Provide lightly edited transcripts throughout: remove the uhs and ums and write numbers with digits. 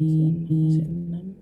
Masih 6.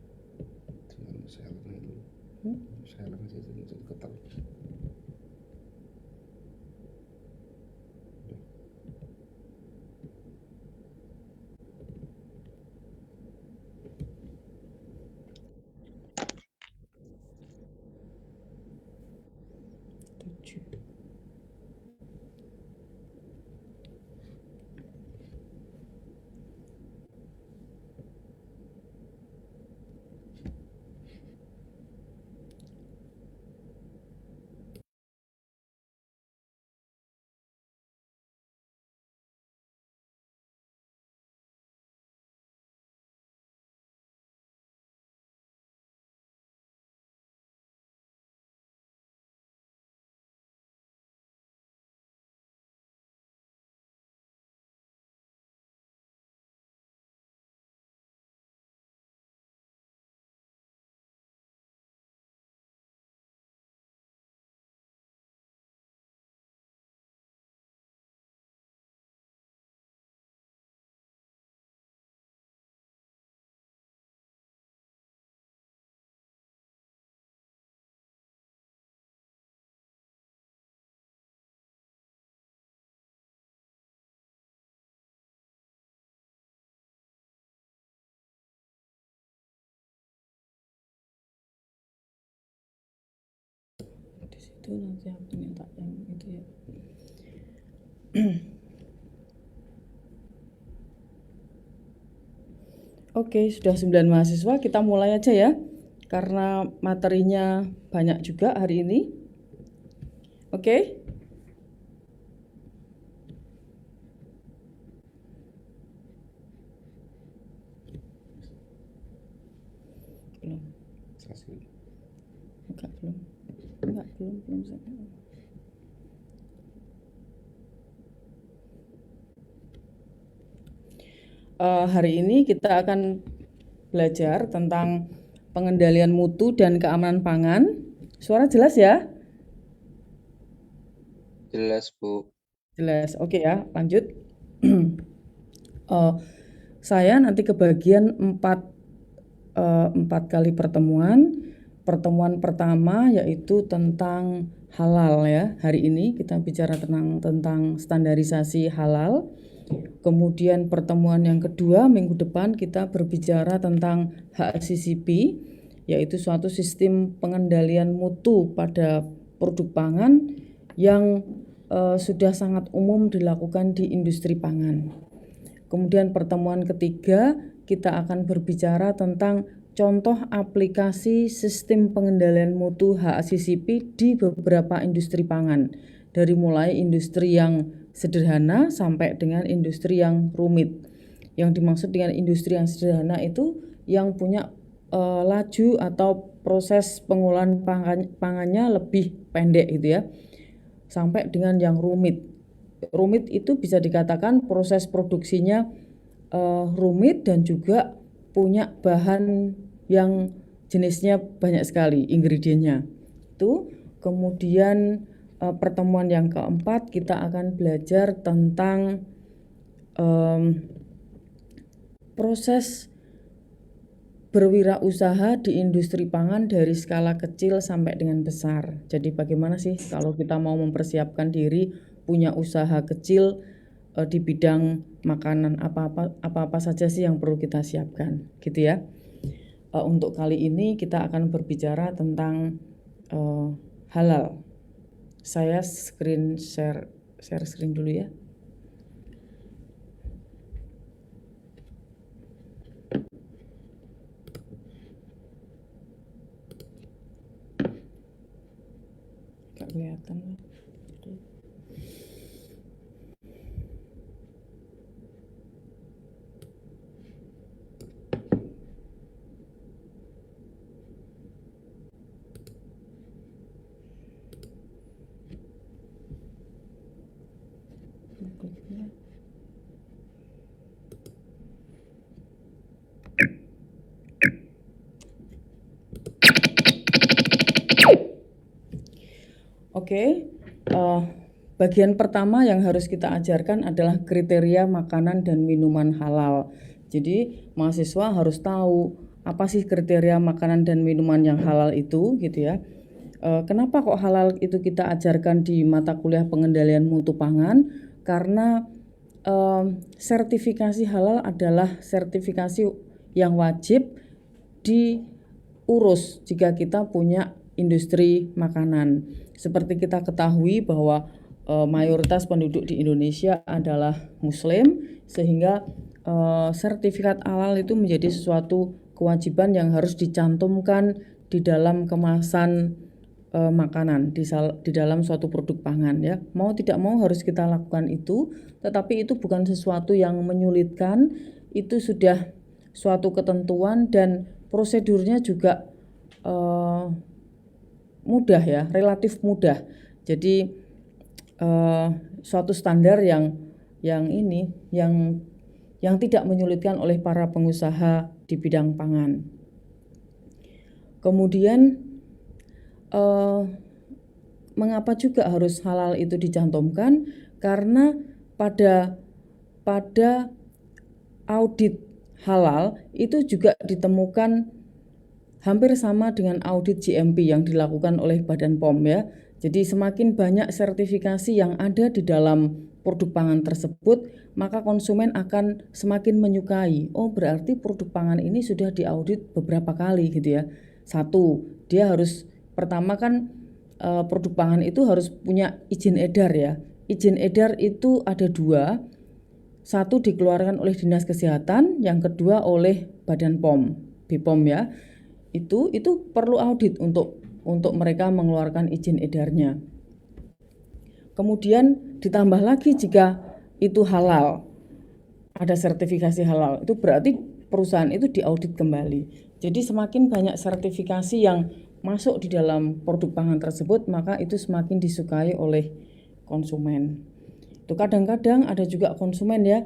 Di situ nanti aku minta yang itu ya. Oke, sudah 9 mahasiswa, kita mulai aja ya. Karena materinya banyak juga hari ini. Oke? Belum. Enggak, belum. Hari ini kita akan belajar tentang pengendalian mutu dan keamanan pangan. Suara jelas ya? Jelas, Bu. Jelas. Oke ya, lanjut. Saya nanti kebagian 4 kali pertemuan. Pertemuan pertama yaitu tentang halal ya. Hari ini kita bicara tentang standarisasi halal. Kemudian pertemuan yang kedua minggu depan kita berbicara tentang HACCP, yaitu suatu sistem pengendalian mutu pada produk pangan yang sudah sangat umum dilakukan di industri pangan. Kemudian pertemuan ketiga kita akan berbicara tentang contoh aplikasi sistem pengendalian mutu HACCP di beberapa industri pangan, dari mulai industri yang sederhana sampai dengan industri yang rumit. Yang dimaksud dengan industri yang sederhana itu yang punya laju atau proses pengolahan pangannya lebih pendek gitu ya, sampai dengan yang rumit. Rumit itu bisa dikatakan proses produksinya rumit dan juga punya bahan yang jenisnya banyak sekali ingredientnya. Itu kemudian pertemuan yang keempat kita akan belajar tentang proses berwirausaha di industri pangan dari skala kecil sampai dengan besar. Jadi bagaimana sih kalau kita mau mempersiapkan diri punya usaha kecil di bidang makanan, apa saja sih yang perlu kita siapkan gitu ya. Untuk kali ini kita akan berbicara tentang halal. Saya share screen dulu ya. Gak kelihatan lah. Oke, bagian pertama yang harus kita ajarkan adalah kriteria makanan dan minuman halal. Jadi mahasiswa harus tahu apa sih kriteria makanan dan minuman yang halal itu gitu ya. Kenapa kok halal itu kita ajarkan di mata kuliah pengendalian mutu pangan? Karena sertifikasi halal adalah sertifikasi yang wajib diurus jika kita punya industri makanan. Seperti kita ketahui bahwa mayoritas penduduk di Indonesia adalah Muslim, sehingga sertifikat halal itu menjadi sesuatu kewajiban yang harus dicantumkan di dalam kemasan makanan, di dalam suatu produk pangan ya. Mau tidak mau harus kita lakukan itu, tetapi itu bukan sesuatu yang menyulitkan, itu sudah suatu ketentuan dan prosedurnya juga mudah ya, relatif mudah. Jadi suatu standar yang tidak menyulitkan oleh para pengusaha di bidang pangan. Kemudian mengapa juga harus halal itu dicantumkan? Karena pada audit halal itu juga ditemukan hampir sama dengan audit GMP yang dilakukan oleh Badan POM ya. Jadi semakin banyak sertifikasi yang ada di dalam produk pangan tersebut, maka konsumen akan semakin menyukai. Oh, berarti produk pangan ini sudah diaudit beberapa kali gitu ya. Satu, dia harus pertama kan produk pangan itu harus punya izin edar ya. Izin edar itu ada dua. Satu dikeluarkan oleh Dinas Kesehatan, yang kedua oleh Badan POM, BPOM ya. Itu perlu audit untuk mereka mengeluarkan izin edarnya. Kemudian ditambah lagi jika itu halal, ada sertifikasi halal, itu berarti perusahaan itu diaudit kembali. Jadi semakin banyak sertifikasi yang masuk di dalam produk pangan tersebut, maka itu semakin disukai oleh konsumen. Itu kadang-kadang ada juga konsumen ya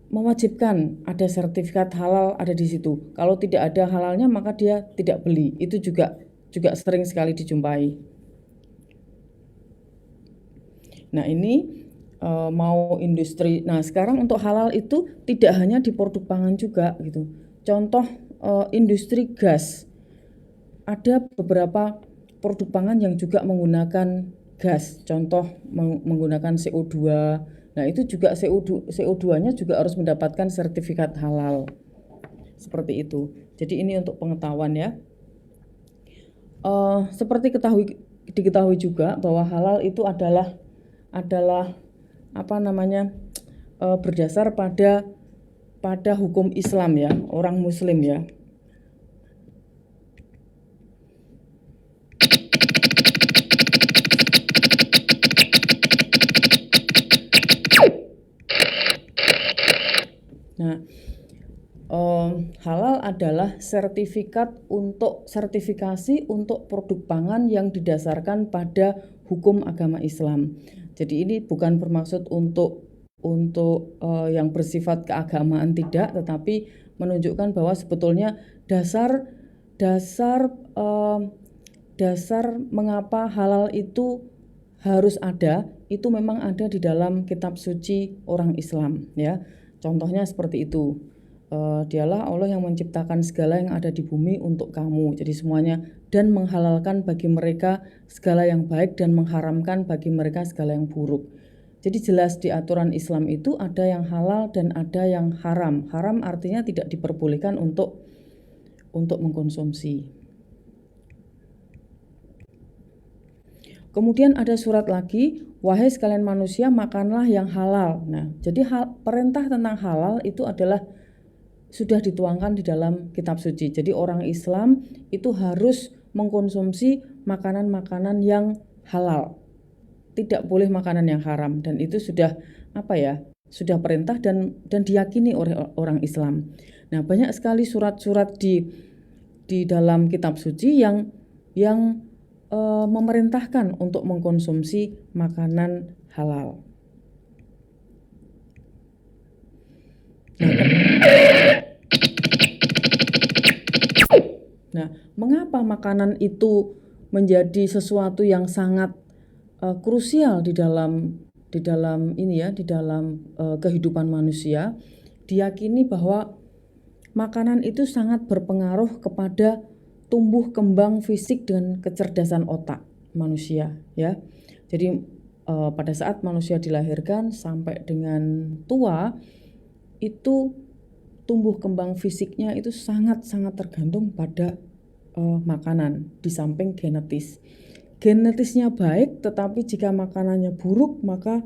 mewajibkan ada sertifikat halal ada di situ. Kalau tidak ada halalnya maka dia tidak beli. Itu juga sering sekali dijumpai. Nah, ini mau industri. Nah, sekarang untuk halal itu tidak hanya di produk pangan juga gitu. Contoh industri gas. Ada beberapa produk pangan yang juga menggunakan gas. Contoh menggunakan CO2. Nah, itu juga CO2-nya juga harus mendapatkan sertifikat halal. Seperti itu. Jadi ini untuk pengetahuan ya. Seperti diketahui juga bahwa halal itu adalah berdasar pada hukum Islam ya, orang Muslim ya. Nah, halal adalah sertifikasi untuk produk pangan yang didasarkan pada hukum agama Islam. Jadi ini bukan bermaksud untuk yang bersifat keagamaan tidak, tetapi menunjukkan bahwa sebetulnya dasar mengapa halal itu harus ada, itu memang ada di dalam kitab suci orang Islam ya. Contohnya seperti itu. Dialah Allah yang menciptakan segala yang ada di bumi untuk kamu. Jadi semuanya, dan menghalalkan bagi mereka segala yang baik dan mengharamkan bagi mereka segala yang buruk. Jadi jelas di aturan Islam itu ada yang halal dan ada yang haram. Haram artinya tidak diperbolehkan untuk mengkonsumsi. Kemudian ada surat lagi, wahai sekalian manusia, makanlah yang halal. Nah, jadi perintah tentang halal itu adalah sudah dituangkan di dalam kitab suci. Jadi orang Islam itu harus mengkonsumsi makanan-makanan yang halal. Tidak boleh makanan yang haram, dan itu sudah sudah perintah dan diyakini oleh orang Islam. Nah, banyak sekali surat-surat di dalam kitab suci yang memerintahkan untuk mengkonsumsi makanan halal. Nah, mengapa makanan itu menjadi sesuatu yang sangat krusial di dalam kehidupan manusia? diyakini bahwa makanan itu sangat berpengaruh kepada tumbuh kembang fisik dan kecerdasan otak manusia, ya. Jadi pada saat manusia dilahirkan sampai dengan tua itu tumbuh kembang fisiknya itu sangat-sangat tergantung pada makanan di samping genetis. Genetisnya baik, tetapi jika makanannya buruk maka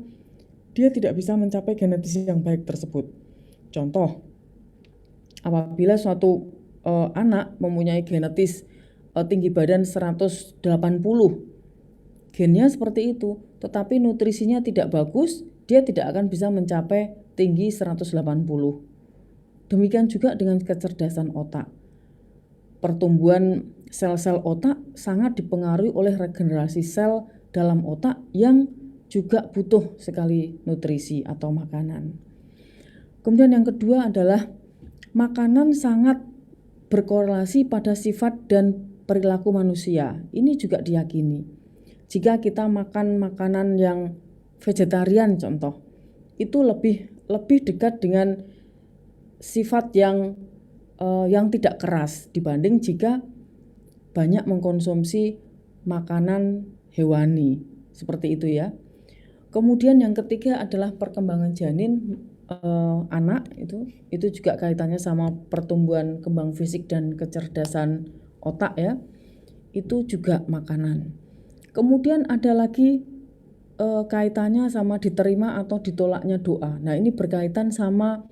dia tidak bisa mencapai genetis yang baik tersebut. Contoh, apabila suatu anak mempunyai genetis tinggi badan 180, gennya seperti itu, tetapi nutrisinya tidak bagus, dia tidak akan bisa mencapai tinggi 180. Demikian juga dengan kecerdasan otak. Pertumbuhan sel-sel otak sangat dipengaruhi oleh regenerasi sel dalam otak yang juga butuh sekali nutrisi atau makanan. Kemudian yang kedua adalah makanan sangat berkorelasi pada sifat dan perilaku manusia. Ini juga diyakini. Jika kita makan makanan yang vegetarian contoh, itu lebih dekat dengan sifat yang tidak keras dibanding jika banyak mengkonsumsi makanan hewani, seperti itu ya. Kemudian yang ketiga adalah perkembangan janin anak, itu juga kaitannya sama pertumbuhan kembang fisik dan kecerdasan otak ya. Itu juga makanan. Kemudian ada lagi kaitannya sama diterima atau ditolaknya doa. Nah, ini berkaitan sama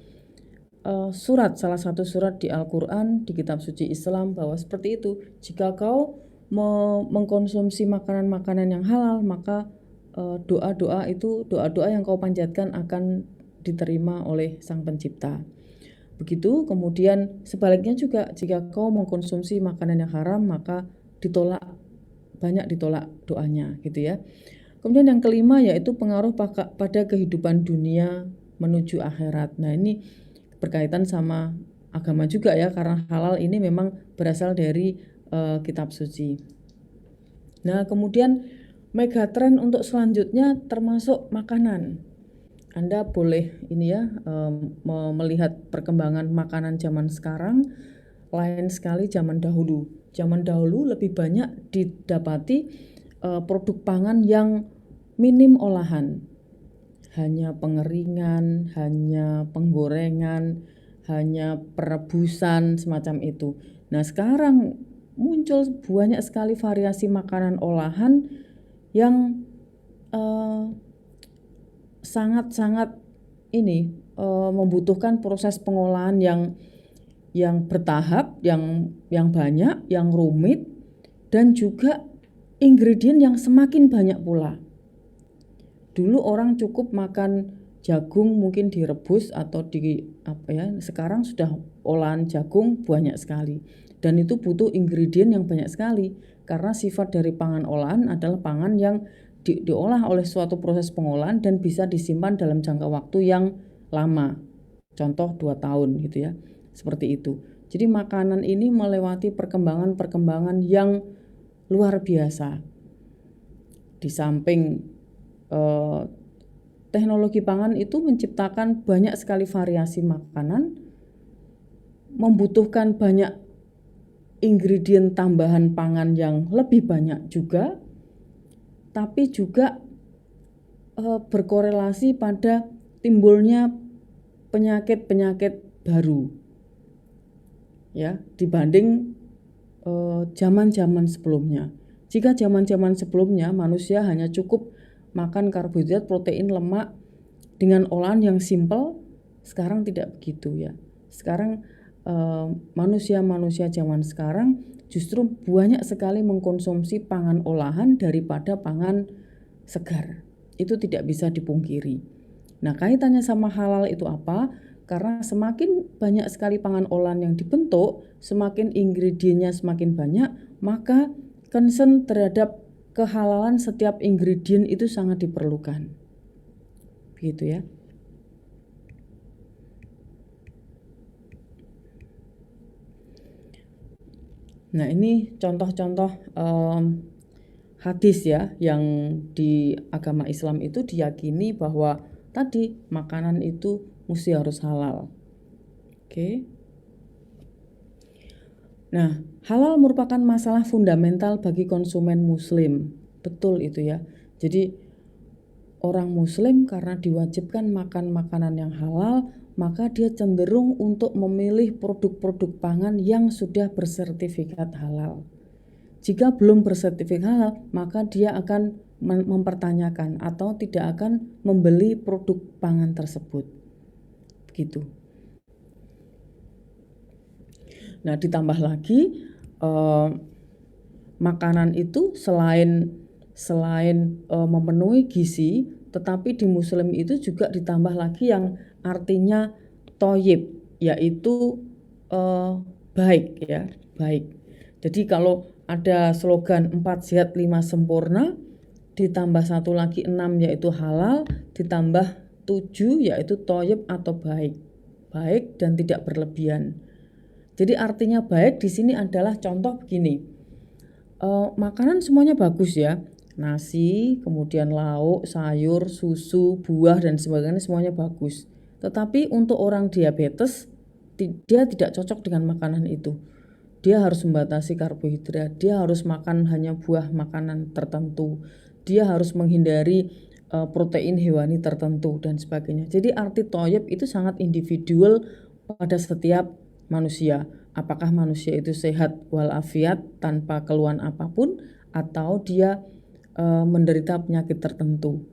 surat, salah satu surat di Al-Quran, di kitab suci Islam, bahwa seperti itu, jika kau mengkonsumsi makanan-makanan yang halal, maka doa-doa yang kau panjatkan akan diterima oleh Sang Pencipta. Begitu. Kemudian sebaliknya juga, jika kau mengkonsumsi makanan yang haram, maka banyak ditolak doanya, gitu ya. Kemudian yang kelima yaitu pengaruh pada kehidupan dunia menuju akhirat. Nah, ini berkaitan sama agama juga ya, karena halal ini memang berasal dari kitab suci. Nah, kemudian megatrend untuk selanjutnya termasuk makanan. Anda boleh melihat perkembangan makanan zaman sekarang lain sekali zaman dahulu. Zaman dahulu lebih banyak didapati produk pangan yang minim olahan. Hanya pengeringan, hanya penggorengan, hanya perebusan semacam itu. Nah, sekarang muncul banyak sekali variasi makanan olahan yang sangat-sangat membutuhkan proses pengolahan yang bertahap, yang banyak, yang rumit, dan juga ingredient yang semakin banyak pula. Dulu orang cukup makan jagung mungkin direbus atau sekarang sudah olahan jagung banyak sekali, dan itu butuh ingredient yang banyak sekali karena sifat dari pangan olahan adalah pangan yang diolah oleh suatu proses pengolahan dan bisa disimpan dalam jangka waktu yang lama, contoh 2 tahun gitu ya, seperti itu. Jadi makanan ini melewati perkembangan yang luar biasa. Di samping teknologi pangan itu menciptakan banyak sekali variasi makanan, membutuhkan banyak ingredient tambahan pangan yang lebih banyak juga, tapi juga berkorelasi pada timbulnya penyakit-penyakit baru ya dibanding zaman-zaman sebelumnya. Jika zaman-zaman sebelumnya manusia hanya cukup makan karbohidrat, protein, lemak dengan olahan yang simpel, sekarang tidak begitu ya. Sekarang manusia zaman sekarang justru banyak sekali mengkonsumsi pangan olahan daripada pangan segar. Itu tidak bisa dipungkiri. Nah, kaitannya sama halal itu apa? Karena semakin banyak sekali pangan olahan yang dibentuk, semakin ingredientnya semakin banyak, maka concern terhadap kehalalan setiap ingredient itu sangat diperlukan. Begitu ya. Nah, ini contoh-contoh hadis ya, yang di agama Islam itu diyakini bahwa tadi makanan itu mesti harus halal. Oke. Nah, halal merupakan masalah fundamental bagi konsumen muslim. Betul itu ya. Jadi orang muslim karena diwajibkan makan makanan yang halal, maka dia cenderung untuk memilih produk-produk pangan yang sudah bersertifikat halal. Jika belum bersertifikat halal, maka dia akan mempertanyakan atau tidak akan membeli produk pangan tersebut. Begitu. Nah, ditambah lagi makanan itu selain memenuhi gizi, tetapi di muslim itu juga ditambah lagi yang artinya thoyyib, yaitu baik ya, baik. Jadi kalau ada slogan 4 sehat 5 sempurna, ditambah satu lagi 6 yaitu halal, ditambah 7 yaitu thoyyib atau baik. Baik dan tidak berlebihan. Jadi artinya baik di sini adalah contoh begini, makanan semuanya bagus ya, nasi, kemudian lauk, sayur, susu, buah dan sebagainya semuanya bagus. Tetapi untuk orang diabetes, dia tidak cocok dengan makanan itu. Dia harus membatasi karbohidrat, dia harus makan hanya buah makanan tertentu, dia harus menghindari protein hewani tertentu dan sebagainya. Jadi arti thoyyib itu sangat individual pada setiap manusia. Apakah manusia itu sehat walafiat tanpa keluhan apapun atau dia menderita penyakit tertentu.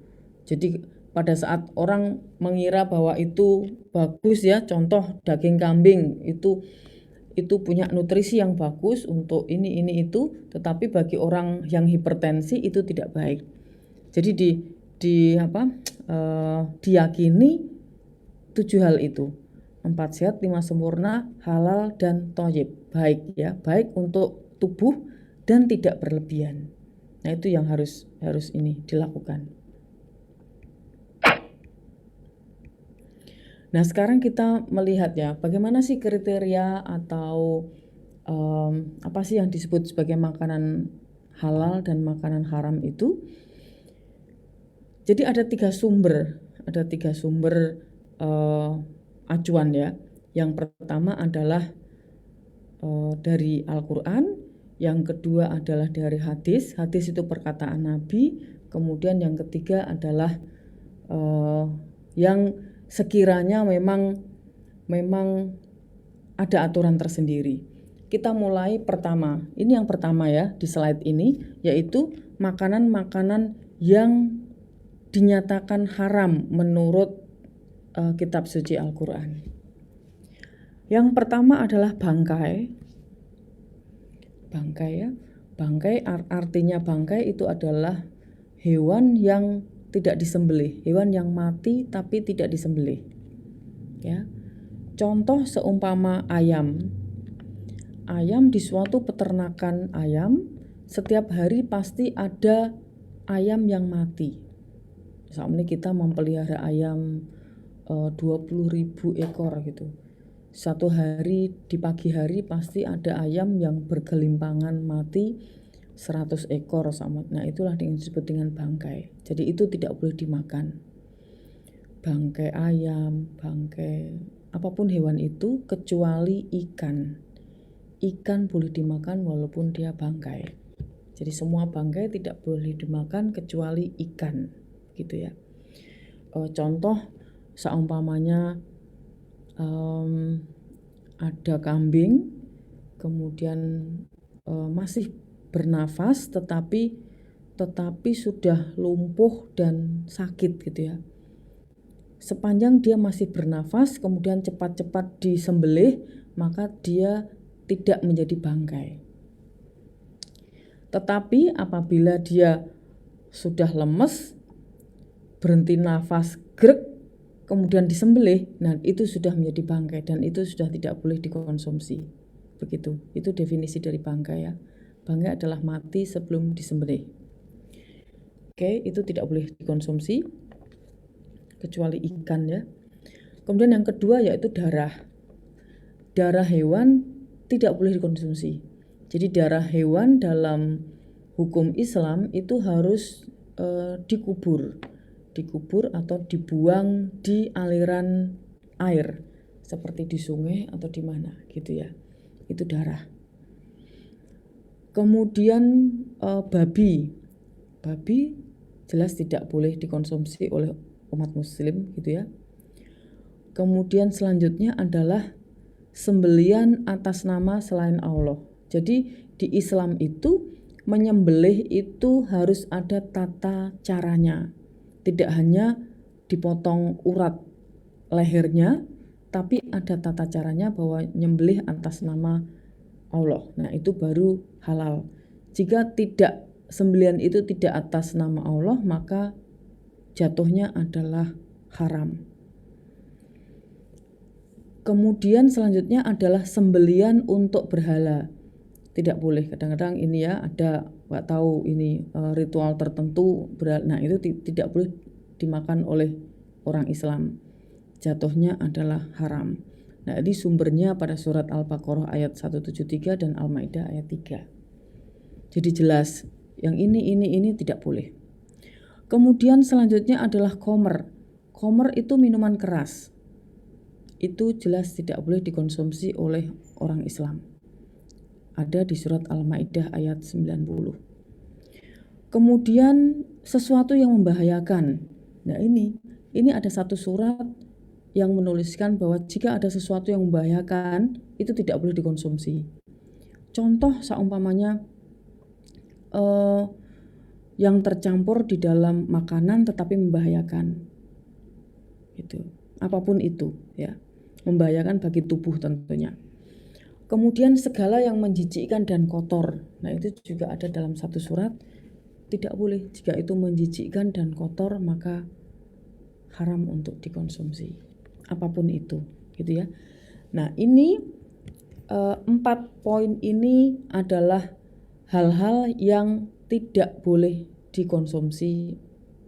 Jadi pada saat orang mengira bahwa itu bagus ya, contoh daging kambing itu punya nutrisi yang bagus untuk ini itu, tetapi bagi orang yang hipertensi itu tidak baik. Jadi diyakini 7 hal itu. 4 sehat 5 sempurna, halal dan thoyyib. Baik ya, baik untuk tubuh dan tidak berlebihan. Nah, itu yang harus ini dilakukan. Nah, sekarang kita melihat ya, bagaimana sih kriteria atau apa sih yang disebut sebagai makanan halal dan makanan haram itu. Jadi ada tiga sumber acuan ya. Yang pertama adalah dari Al-Quran, yang kedua adalah dari hadis itu perkataan Nabi, kemudian yang ketiga adalah yang sekiranya memang ada aturan tersendiri. Kita mulai pertama, ini yang pertama ya di slide ini, yaitu makanan-makanan yang dinyatakan haram menurut kitab suci Al-Quran. Yang pertama adalah bangkai. Bangkai ya. Bangkai artinya bangkai itu adalah hewan yang tidak disembelih, hewan yang mati tapi tidak disembelih. Ya. Contoh seumpama ayam. Ayam di suatu peternakan ayam, setiap hari pasti ada ayam yang mati. Saat ini kita memelihara ayam 20.000 ekor gitu. Satu hari di pagi hari pasti ada ayam yang bergelimpangan mati 100 ekor sama. Nah, itulah yang disebut dengan bangkai. Jadi itu tidak boleh dimakan. Bangkai ayam, bangkai apapun hewan itu kecuali ikan. Ikan boleh dimakan walaupun dia bangkai. Jadi semua bangkai tidak boleh dimakan kecuali ikan, gitu ya. Contoh seumpamanya ada kambing, kemudian masih bernafas tetapi sudah lumpuh dan sakit gitu ya. Sepanjang dia masih bernafas kemudian cepat-cepat disembelih, maka dia tidak menjadi bangkai. Tetapi apabila dia sudah lemes, berhenti nafas, grek, kemudian disembelih, nah itu sudah menjadi bangkai dan itu sudah tidak boleh dikonsumsi. Begitu, itu definisi dari bangkai ya. Bangkai adalah mati sebelum disembelih. Oke, itu tidak boleh dikonsumsi kecuali ikan ya. Kemudian yang kedua yaitu darah. Darah hewan tidak boleh dikonsumsi. Jadi darah hewan dalam hukum Islam itu harus dikubur atau dibuang di aliran air seperti di sungai atau di mana gitu ya. Itu darah. Kemudian babi jelas tidak boleh dikonsumsi oleh umat muslim gitu ya. Kemudian selanjutnya adalah sembelian atas nama selain Allah. Jadi di Islam itu menyembelih itu harus ada tata caranya. Tidak hanya dipotong urat lehernya, tapi ada tata caranya bahwa nyembelih atas nama Allah. Nah, itu baru halal. Jika tidak sembelian itu tidak atas nama Allah, maka jatuhnya adalah haram. Kemudian selanjutnya adalah sembelian untuk berhala. Tidak boleh, kadang-kadang ini ya ada nggak tahu ini ritual tertentu berhala. Nah, itu tidak boleh dimakan oleh orang Islam. Jatuhnya adalah haram. Nah, ini sumbernya pada surat Al-Baqarah ayat 173 dan Al-Maidah ayat 3. Jadi jelas yang ini tidak boleh. Kemudian selanjutnya adalah khomer. Khomer itu minuman keras. Itu jelas tidak boleh dikonsumsi oleh orang Islam. Ada di surat Al-Maidah ayat 90. Kemudian sesuatu yang membahayakan. Nah, ini ada satu surat yang menuliskan bahwa jika ada sesuatu yang membahayakan itu tidak boleh dikonsumsi. Contoh seumpamanya yang tercampur di dalam makanan tetapi membahayakan. Gitu. Apapun itu ya. Membahayakan bagi tubuh tentunya. Kemudian segala yang menjijikkan dan kotor. Nah, itu juga ada dalam satu surat. Tidak boleh, jika itu menjijikkan dan kotor maka haram untuk dikonsumsi. Apapun itu, gitu ya. Nah, ini 4 poin ini adalah hal-hal yang tidak boleh dikonsumsi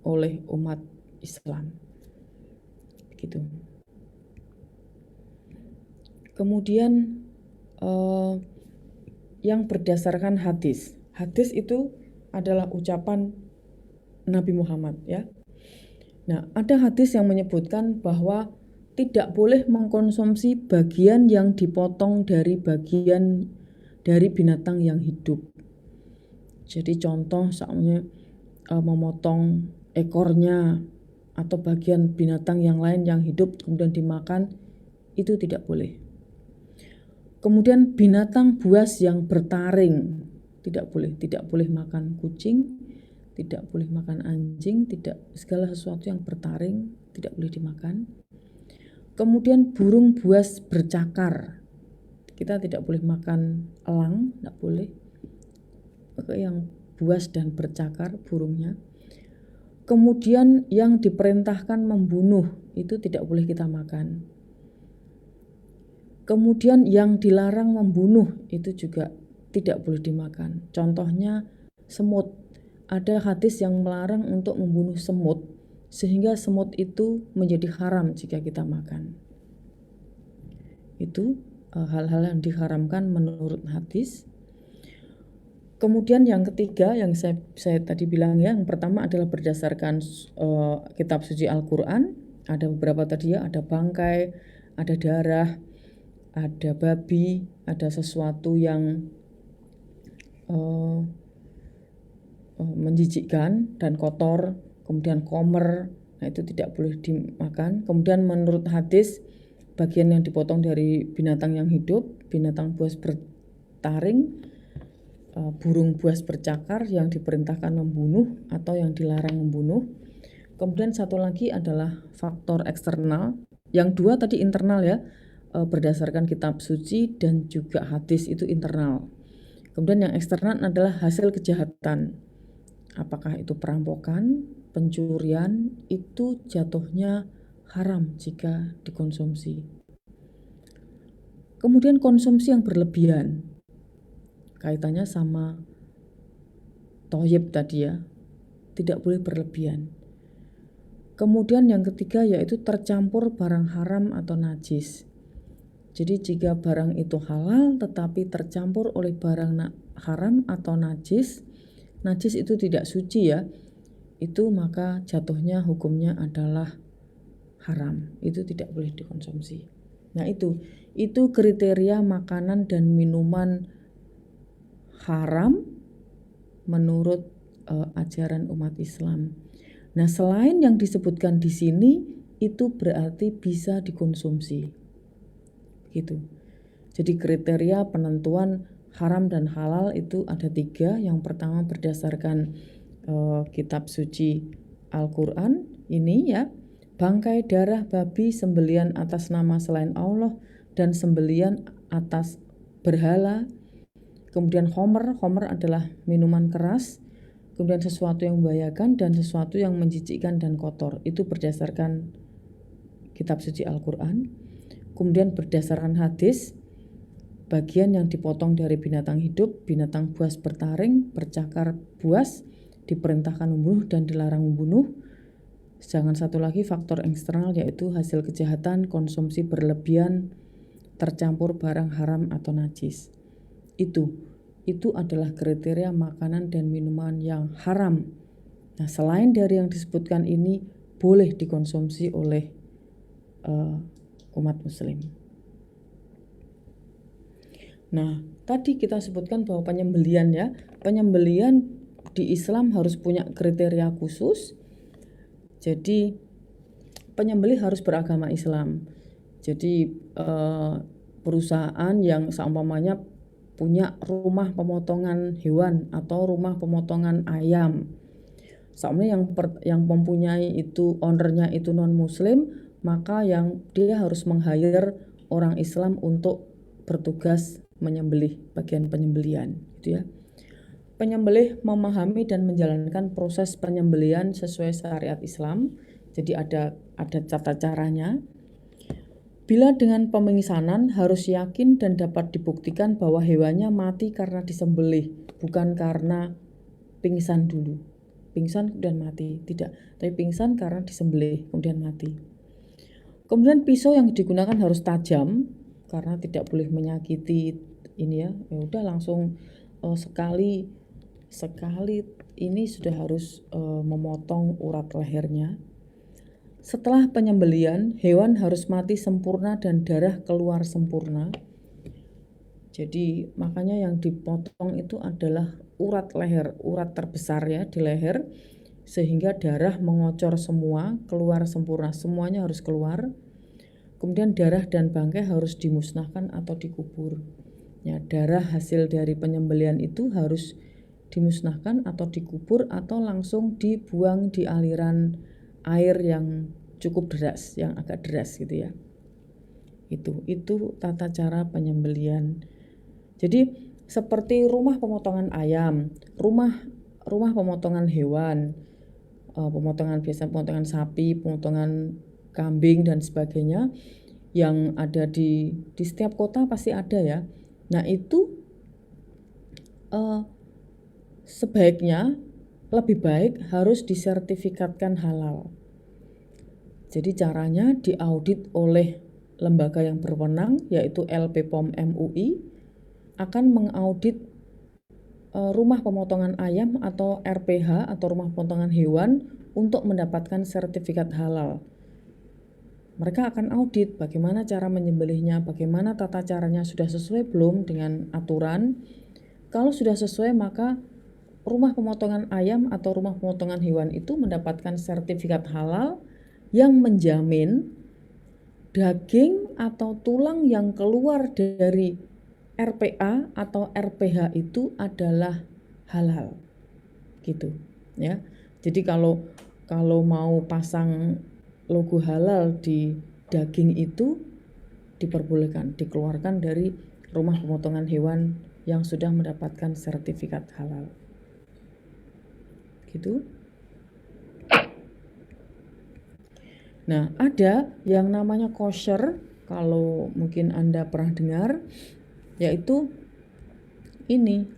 oleh umat Islam. Gitu. Kemudian yang berdasarkan hadis. Hadis itu adalah ucapan Nabi Muhammad ya. Nah, ada hadis yang menyebutkan bahwa tidak boleh mengkonsumsi bagian yang dipotong dari bagian dari binatang yang hidup. Jadi contoh misalnya memotong ekornya atau bagian binatang yang lain yang hidup kemudian dimakan, itu tidak boleh. Kemudian binatang buas yang bertaring tidak boleh makan kucing, tidak boleh makan anjing, segala sesuatu yang bertaring tidak boleh dimakan. Kemudian burung buas bercakar, kita tidak boleh makan elang, tidak boleh. Yang buas dan bercakar burungnya. Kemudian yang diperintahkan membunuh itu tidak boleh kita makan. Kemudian yang dilarang membunuh itu juga tidak boleh dimakan. Contohnya semut. Ada hadis yang melarang untuk membunuh semut sehingga semut itu menjadi haram jika kita makan. Itu hal-hal yang diharamkan menurut hadis. Kemudian yang ketiga yang saya tadi bilang ya, yang pertama adalah berdasarkan kitab suci Al-Quran. Ada beberapa tadi ya, ada bangkai, ada darah, ada babi, ada sesuatu yang menjijikkan dan kotor, kemudian khomer, nah itu tidak boleh dimakan. Kemudian menurut hadis, bagian yang dipotong dari binatang yang hidup, binatang buas bertaring, burung buas bercakar yang diperintahkan membunuh atau yang dilarang membunuh. Kemudian satu lagi adalah faktor eksternal, yang dua tadi internal ya, berdasarkan kitab suci dan juga hadis itu internal. Kemudian yang eksternal adalah hasil kejahatan. Apakah itu perampokan, pencurian, itu jatuhnya haram jika dikonsumsi. Kemudian konsumsi yang berlebihan. Kaitannya sama thayyib tadi ya. Tidak boleh berlebihan. Kemudian yang ketiga yaitu tercampur barang haram atau najis. Jadi jika barang itu halal tetapi tercampur oleh barang haram atau najis itu tidak suci ya, itu maka jatuhnya hukumnya adalah haram, itu tidak boleh dikonsumsi. Nah, itu kriteria makanan dan minuman haram menurut ajaran umat Islam. Nah, selain yang disebutkan di sini, itu berarti bisa dikonsumsi. Gitu. Jadi kriteria penentuan haram dan halal itu ada 3. Yang pertama berdasarkan kitab suci Al-Quran ini ya, bangkai darah babi sembelian atas nama selain Allah dan sembelian atas berhala. Kemudian homer adalah minuman keras, kemudian sesuatu yang membahayakan dan sesuatu yang menjijikkan dan kotor. Itu berdasarkan kitab suci Al-Quran. Kemudian berdasarkan hadis, bagian yang dipotong dari binatang hidup, binatang buas bertaring, bercakar buas, diperintahkan membunuh dan dilarang membunuh. Jangan satu lagi faktor eksternal, yaitu hasil kejahatan, konsumsi berlebihan, tercampur barang haram atau najis. Itu adalah kriteria makanan dan minuman yang haram. Nah, selain dari yang disebutkan ini, boleh dikonsumsi oleh umat muslim. Nah, tadi kita sebutkan bahwa penyembelian di Islam harus punya kriteria khusus. Jadi penyembelih harus beragama Islam. Jadi perusahaan yang seumpamanya punya rumah pemotongan hewan atau rumah pemotongan ayam, soalnya yang mempunyai itu ownernya itu non muslim, maka yang dia harus meng-hire orang Islam untuk bertugas menyembelih, bagian penyembelihan gitu ya. Penyembelih memahami dan menjalankan proses penyembelihan sesuai syariat Islam. Jadi ada tata caranya. Bila dengan pemingsanan, harus yakin dan dapat dibuktikan bahwa hewannya mati karena disembelih, bukan karena pingsan dulu. Pingsan kemudian mati, tidak. Tapi pingsan karena disembelih kemudian mati. Kemudian pisau yang digunakan harus tajam karena tidak boleh menyakiti ini ya. Ya udah langsung sekali ini sudah harus memotong urat lehernya. Setelah penyembelian, hewan harus mati sempurna dan darah keluar sempurna. Jadi makanya yang dipotong itu adalah urat leher, urat terbesar ya di leher, sehingga darah mengocor semua, keluar sempurna, semuanya harus keluar. Kemudian darah dan bangkai harus dimusnahkan atau dikubur. Ya, darah hasil dari penyembelian itu harus dimusnahkan atau dikubur atau langsung dibuang di aliran air yang cukup deras, yang agak deras gitu ya. Itu tata cara penyembelian. Jadi seperti rumah pemotongan ayam, rumah pemotongan hewan, pemotongan sapi, pemotongan kambing dan sebagainya yang ada di setiap kota pasti ada ya. Nah, itu sebaiknya lebih baik harus disertifikatkan halal. Jadi caranya diaudit oleh lembaga yang berwenang, yaitu LPPOM MUI, akan mengaudit rumah pemotongan ayam atau RPH atau rumah pemotongan hewan untuk mendapatkan sertifikat halal. Mereka akan audit bagaimana cara menyembelihnya, bagaimana tata caranya, sudah sesuai belum dengan aturan. Kalau sudah sesuai, maka rumah pemotongan ayam atau rumah pemotongan hewan itu mendapatkan sertifikat halal yang menjamin daging atau tulang yang keluar dari RPA atau RPH itu adalah halal gitu ya. Jadi kalau mau pasang logo halal di daging itu diperbolehkan, dikeluarkan dari rumah pemotongan hewan yang sudah mendapatkan sertifikat halal gitu. Nah, ada yang namanya kosher, kalau mungkin Anda pernah dengar, yaitu ini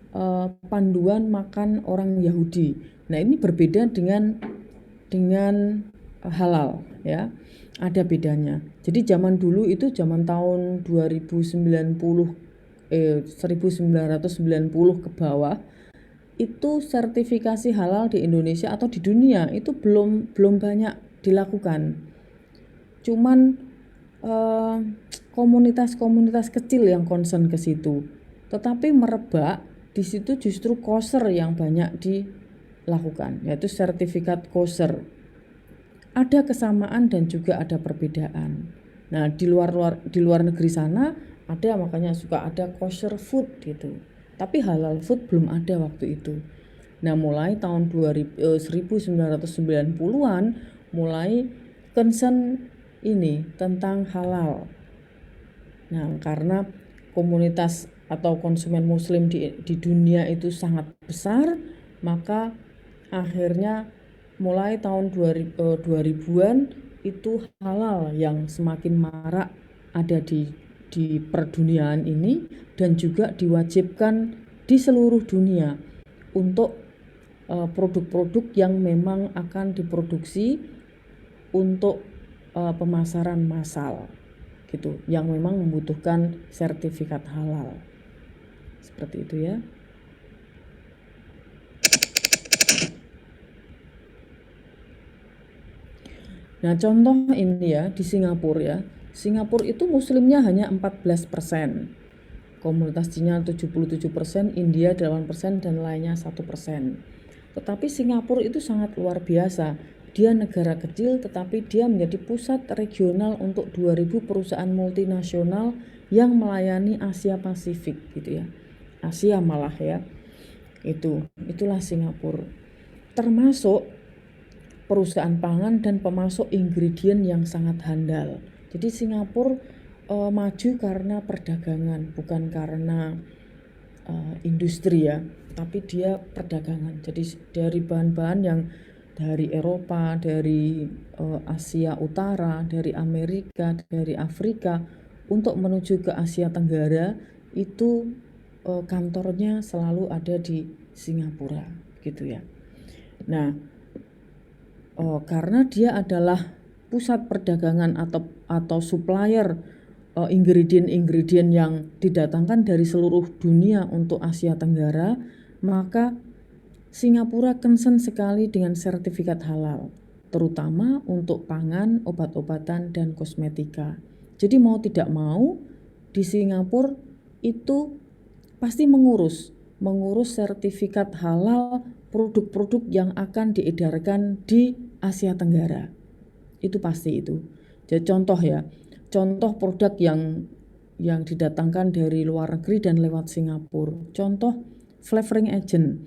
panduan makan orang Yahudi. Nah, ini berbeda dengan halal ya. Ada bedanya. Jadi zaman dulu itu zaman tahun 1990 ke bawah, itu sertifikasi halal di Indonesia atau di dunia itu belum banyak dilakukan. Cuman komunitas-komunitas kecil yang concern ke situ. Tetapi merebak di situ justru kosher yang banyak dilakukan, yaitu sertifikat kosher. Ada kesamaan dan juga ada perbedaan. Nah, di luar negeri sana ada, makanya suka ada kosher food gitu. Tapi halal food belum ada waktu itu. Nah, mulai tahun 1990-an mulai concern ini tentang halal. Nah, karena komunitas atau konsumen muslim di dunia itu sangat besar, maka akhirnya mulai tahun 2000-an itu halal yang semakin marak ada di perduniaan ini dan juga diwajibkan di seluruh dunia untuk produk-produk yang memang akan diproduksi untuk pemasaran massal gitu, yang memang membutuhkan sertifikat halal. Seperti itu ya. Nah, contoh ini ya di Singapura ya. Singapura itu muslimnya hanya 14%. Komunitas Cina 77%, India 8% dan lainnya 1%. Tetapi Singapura itu sangat luar biasa. Dia negara kecil tetapi dia menjadi pusat regional untuk 2000 perusahaan multinasional yang melayani Asia Pasifik gitu ya. Asia malah ya. Itulah Singapura. Termasuk perusahaan pangan dan pemasok ingredient yang sangat handal. Jadi Singapura maju karena perdagangan, bukan karena industri ya, tapi dia perdagangan. Jadi dari bahan-bahan yang dari Eropa, dari Asia Utara, dari Amerika, dari Afrika untuk menuju ke Asia Tenggara itu kantornya selalu ada di Singapura gitu ya. Nah, karena dia adalah pusat perdagangan atau supplier ingredient-ingredient yang didatangkan dari seluruh dunia untuk Asia Tenggara, maka Singapura concern sekali dengan sertifikat halal, terutama untuk pangan, obat-obatan, dan kosmetika. Jadi mau tidak mau di Singapura itu pasti mengurus sertifikat halal produk-produk yang akan diedarkan di Asia Tenggara. Itu pasti itu. Jadi contoh produk yang didatangkan dari luar negeri dan lewat Singapura. Contoh flavoring agent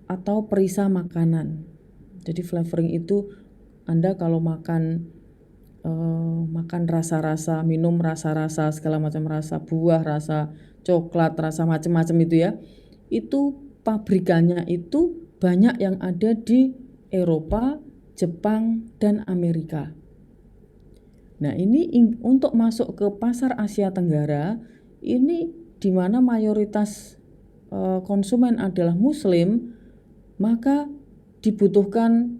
atau perisa makanan. Jadi flavoring itu Anda kalau makan rasa-rasa, minum rasa-rasa, segala macam rasa, buah, rasa coklat, rasa macam-macam itu ya. Itu pabrikannya itu banyak yang ada di Eropa, Jepang, dan Amerika. Nah, ini untuk masuk ke pasar Asia Tenggara, ini di mana mayoritas konsumen adalah muslim, maka dibutuhkan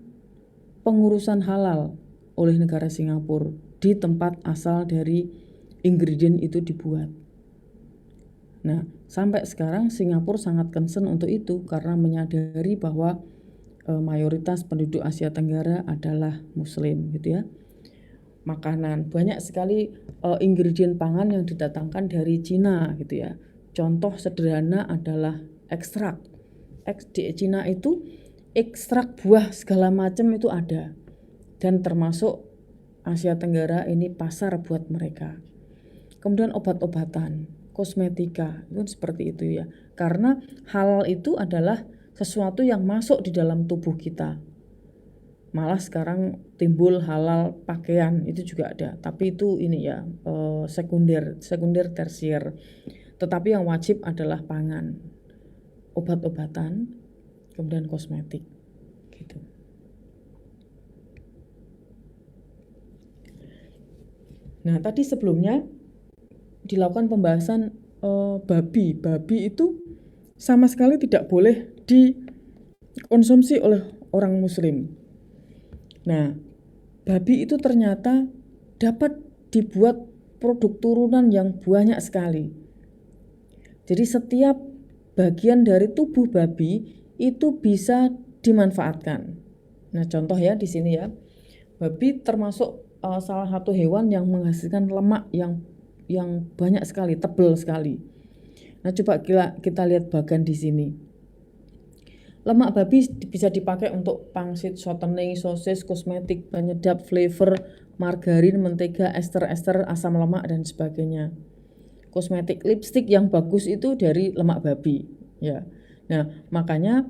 pengurusan halal oleh negara Singapura di tempat asal dari ingredient itu dibuat. Nah, sampai sekarang Singapura sangat concern untuk itu karena menyadari bahwa mayoritas penduduk Asia Tenggara adalah muslim gitu ya. Makanan, banyak sekali ingredient pangan yang didatangkan dari Cina gitu ya. Contoh sederhana adalah ekstrak. Di Cina itu ekstrak buah segala macam itu ada. Dan termasuk Asia Tenggara ini pasar buat mereka. Kemudian obat-obatan, kosmetika, itu seperti itu ya. Karena halal itu adalah sesuatu yang masuk di dalam tubuh kita. Malah sekarang timbul halal pakaian, itu juga ada. Tapi itu ini ya, sekunder tersier. Tetapi yang wajib adalah pangan, obat-obatan, kemudian kosmetik gitu. Nah, tadi sebelumnya dilakukan pembahasan babi. Babi itu sama sekali tidak boleh dikonsumsi oleh orang muslim. Nah, babi itu ternyata dapat dibuat produk turunan yang banyak sekali. Jadi setiap bagian dari tubuh babi itu bisa dimanfaatkan. Nah, contoh ya di sini ya. Babi termasuk salah satu hewan yang menghasilkan lemak yang banyak sekali, tebal sekali. Nah, coba kita lihat bagan di sini. Lemak babi bisa dipakai untuk pangsit, shortening, sosis, kosmetik, penyedap, flavor, margarin, mentega, ester-ester, asam lemak, dan sebagainya. Kosmetik, lipstick yang bagus itu dari lemak babi, ya. Nah, makanya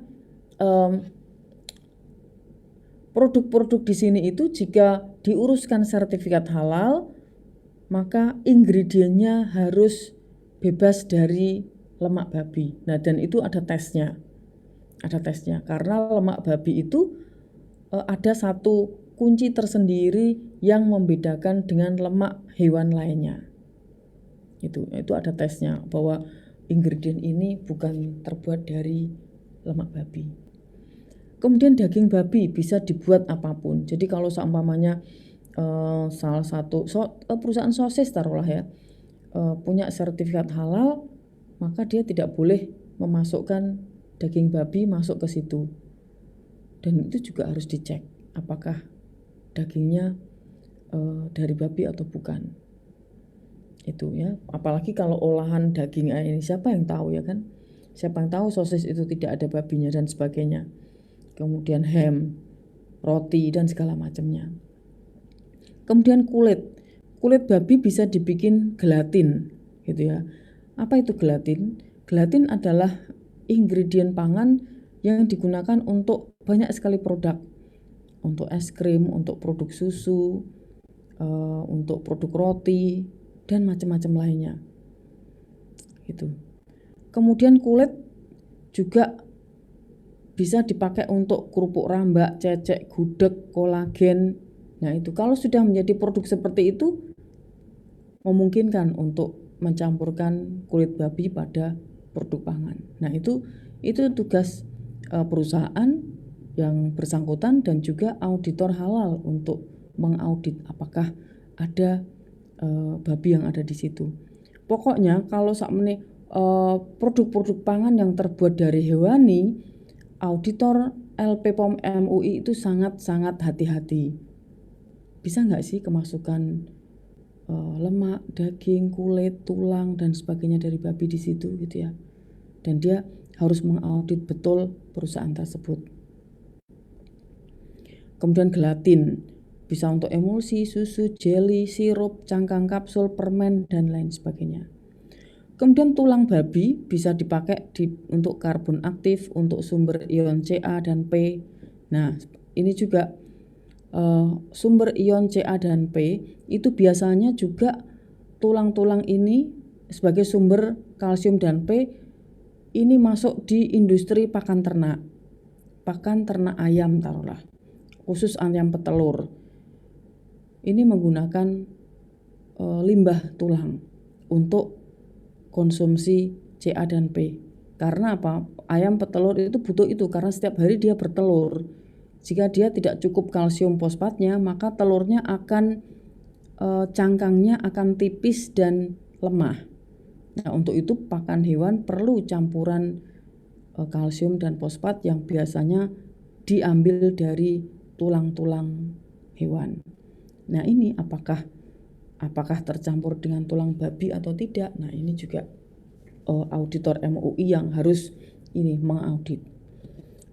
produk-produk di sini itu jika diuruskan sertifikat halal, maka ingredientnya harus bebas dari lemak babi. Nah, dan itu ada tesnya. Karena lemak babi itu ada satu kunci tersendiri yang membedakan dengan lemak hewan lainnya. Itu ada tesnya bahwa ingredient ini bukan terbuat dari lemak babi. Kemudian daging babi bisa dibuat apapun. Jadi kalau seumpamanya salah satu perusahaan sosis taruhlah ya, punya sertifikat halal, maka dia tidak boleh memasukkan daging babi masuk ke situ. Dan itu juga harus dicek apakah dagingnya dari babi atau bukan. Itu ya, apalagi kalau olahan daging ini siapa yang tahu ya kan? Siapa yang tahu sosis itu tidak ada babinya dan sebagainya. Kemudian ham, roti dan segala macamnya. Kemudian kulit babi bisa dibikin gelatin gitu ya. Apa itu gelatin? Gelatin adalah ingredient pangan yang digunakan untuk banyak sekali produk. Untuk es krim, untuk produk susu, untuk produk roti dan macam-macam lainnya. Gitu. Kemudian kulit juga bisa dipakai untuk kerupuk rambak, cecek, gudeg, kolagen. Nah, itu kalau sudah menjadi produk seperti itu memungkinkan untuk mencampurkan kulit babi pada produk pangan. Nah, itu tugas perusahaan yang bersangkutan dan juga auditor halal untuk mengaudit apakah ada babi yang ada di situ. Pokoknya kalau sakmene produk-produk pangan yang terbuat dari hewani, auditor LPPOM MUI itu sangat-sangat hati-hati. Bisa nggak sih kemasukan lemak, daging, kulit, tulang dan sebagainya dari babi di situ gitu ya. Dan dia harus mengaudit betul perusahaan tersebut. Kemudian gelatin bisa untuk emulsi, susu, jelly, sirup, cangkang kapsul, permen dan lain sebagainya. Kemudian tulang babi bisa dipakai untuk karbon aktif, untuk sumber ion Ca dan P. Nah, ini juga sumber ion Ca dan P itu biasanya juga tulang-tulang ini sebagai sumber kalsium dan P ini masuk di industri pakan ternak ayam taruhlah, khusus ayam petelur. Ini menggunakan limbah tulang untuk konsumsi Ca dan P. Karena apa? Ayam petelur itu butuh itu karena setiap hari dia bertelur. Jika dia tidak cukup kalsium fosfatnya, maka telurnya akan cangkangnya akan tipis dan lemah. Nah, untuk itu pakan hewan perlu campuran kalsium dan fosfat yang biasanya diambil dari tulang-tulang hewan. Nah, ini apakah tercampur dengan tulang babi atau tidak? Nah, ini juga auditor MUI yang harus ini mengaudit.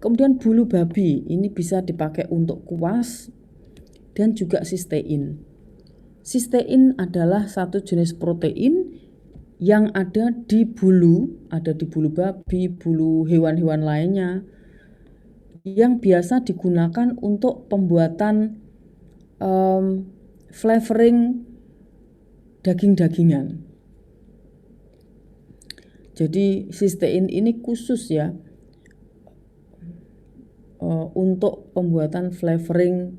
Kemudian bulu babi ini bisa dipakai untuk kuas dan juga sistein. Sistein adalah satu jenis protein yang ada di bulu babi, bulu hewan-hewan lainnya yang biasa digunakan untuk pembuatan flavoring daging-dagingan. Jadi sistein ini khusus ya untuk pembuatan flavoring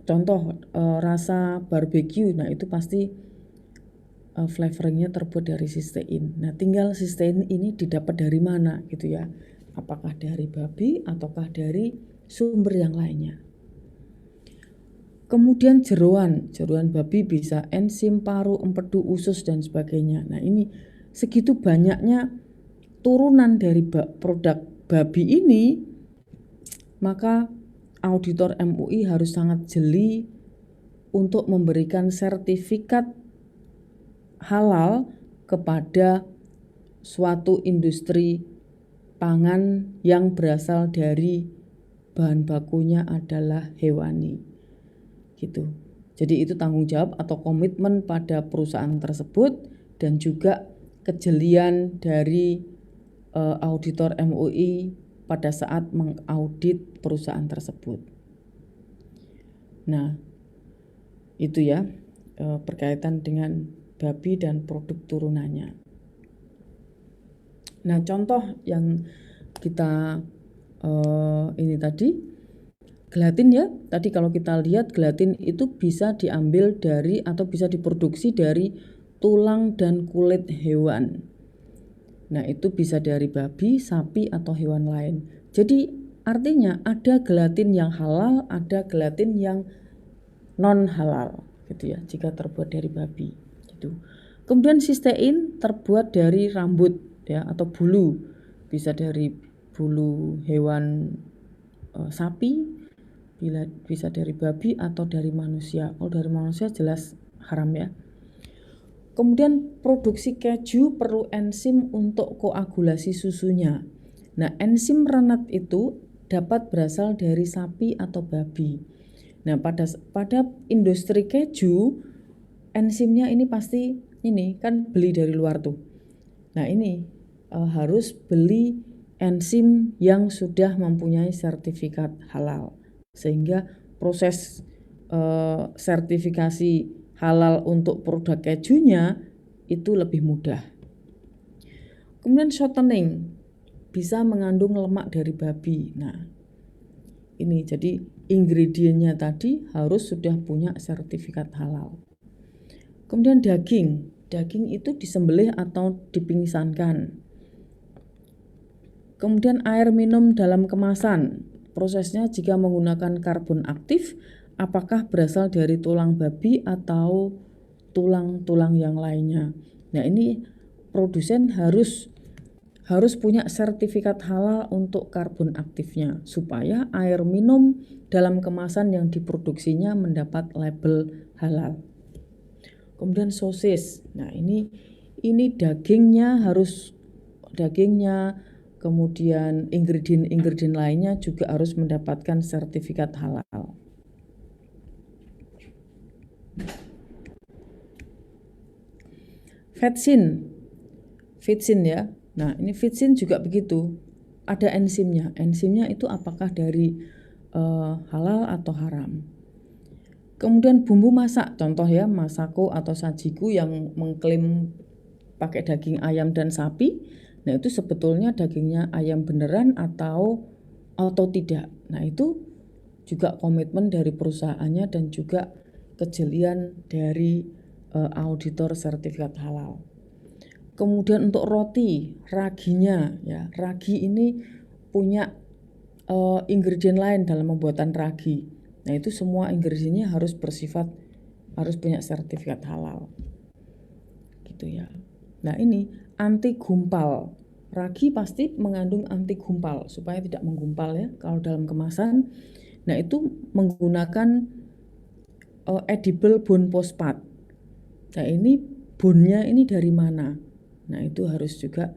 contoh rasa barbecue. Nah, itu pasti flavoringnya terbuat dari sistein. Nah, tinggal sistein ini didapat dari mana gitu ya. Apakah dari babi ataukah dari sumber yang lainnya. Kemudian jeroan babi bisa enzim, paru, empedu, usus dan sebagainya. Nah, ini segitu banyaknya turunan dari produk babi ini, maka auditor MUI harus sangat jeli untuk memberikan sertifikat halal kepada suatu industri pangan yang berasal dari bahan bakunya adalah hewani. Gitu. Jadi itu tanggung jawab atau komitmen pada perusahaan tersebut dan juga kejelian dari auditor MUI pada saat mengaudit perusahaan tersebut. Nah, itu ya berkaitan dengan babi dan produk turunannya. Nah, contoh yang kita ini tadi gelatin ya. Tadi kalau kita lihat gelatin itu bisa diambil dari atau bisa diproduksi dari tulang dan kulit hewan. Nah, itu bisa dari babi, sapi, atau hewan lain. Jadi artinya ada gelatin yang halal, ada gelatin yang non halal gitu ya, jika terbuat dari babi gitu. Kemudian sistein terbuat dari rambut ya atau bulu, bisa dari bulu hewan sapi, bisa dari babi atau dari manusia. Kalau dari manusia jelas haram ya. Kemudian produksi keju perlu enzim untuk koagulasi susunya. Nah, enzim renat itu dapat berasal dari sapi atau babi. Nah, pada industri keju, enzimnya ini pasti ini kan beli dari luar tuh. Nah, ini harus beli enzim yang sudah mempunyai sertifikat halal. Sehingga proses sertifikasi halal untuk produk kejunya itu lebih mudah. Kemudian shortening bisa mengandung lemak dari babi. Nah, ini jadi ingredientnya tadi harus sudah punya sertifikat halal. Kemudian daging itu disembelih atau dipingsankan. Kemudian air minum dalam kemasan, prosesnya jika menggunakan karbon aktif, apakah berasal dari tulang babi atau tulang-tulang yang lainnya. Nah, ini produsen harus punya sertifikat halal untuk karbon aktifnya supaya air minum dalam kemasan yang diproduksinya mendapat label halal. Kemudian sosis. Nah, ini dagingnya, kemudian ingredient lainnya juga harus mendapatkan sertifikat halal. Vetsin ya. Nah, ini vetsin juga begitu. Ada enzimnya. Enzimnya itu apakah dari halal atau haram. Kemudian bumbu masak, contoh ya, masako atau sajiku yang mengklaim pakai daging ayam dan sapi. Nah, itu sebetulnya dagingnya ayam beneran atau tidak. Nah, itu juga komitmen dari perusahaannya dan juga kejelian dari auditor sertifikat halal. Kemudian untuk roti, raginya ya. Ragi ini punya ingredient lain dalam pembuatan ragi. Nah, itu semua ingredientnya harus punya sertifikat halal. Gitu ya. Nah, ini anti gumpal. Ragi pasti mengandung anti gumpal supaya tidak menggumpal ya kalau dalam kemasan. Nah, itu menggunakan edible bone phosphat. Nah, ini bone-nya ini dari mana? Nah, itu harus juga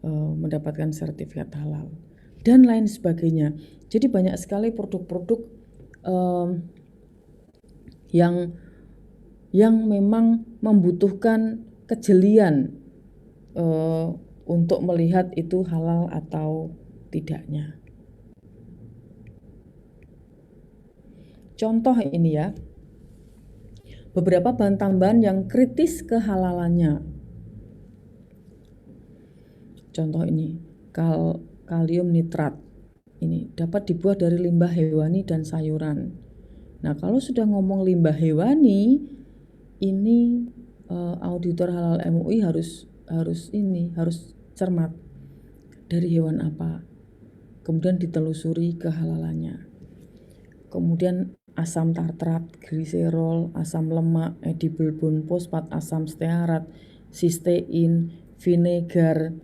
mendapatkan sertifikat halal dan lain sebagainya. Jadi banyak sekali produk-produk yang memang membutuhkan kejelian untuk melihat itu halal atau tidaknya. Contoh ini ya, beberapa bahan tambahan yang kritis kehalalannya. Contoh ini, kalium nitrat. Ini dapat dibuat dari limbah hewani dan sayuran. Nah, kalau sudah ngomong limbah hewani, ini auditor halal MUI harus cermat dari hewan apa. Kemudian ditelusuri kehalalannya. Kemudian asam tartrat, gliserol, asam lemak, edible bone phosphat, asam stearat, sistein, vinegar,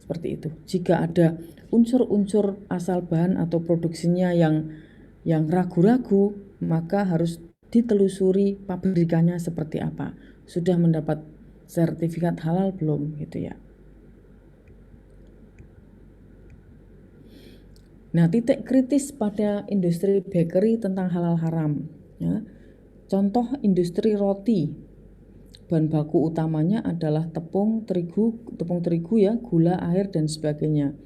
seperti itu. Jika ada unsur-unsur asal bahan atau produksinya yang ragu-ragu, maka harus ditelusuri pabrikannya seperti apa, sudah mendapat sertifikat halal belum gitu ya. Nah, titik kritis pada industri bakery tentang halal haram ya. Contoh industri roti, bahan baku utamanya adalah tepung terigu ya, gula, air dan sebagainya.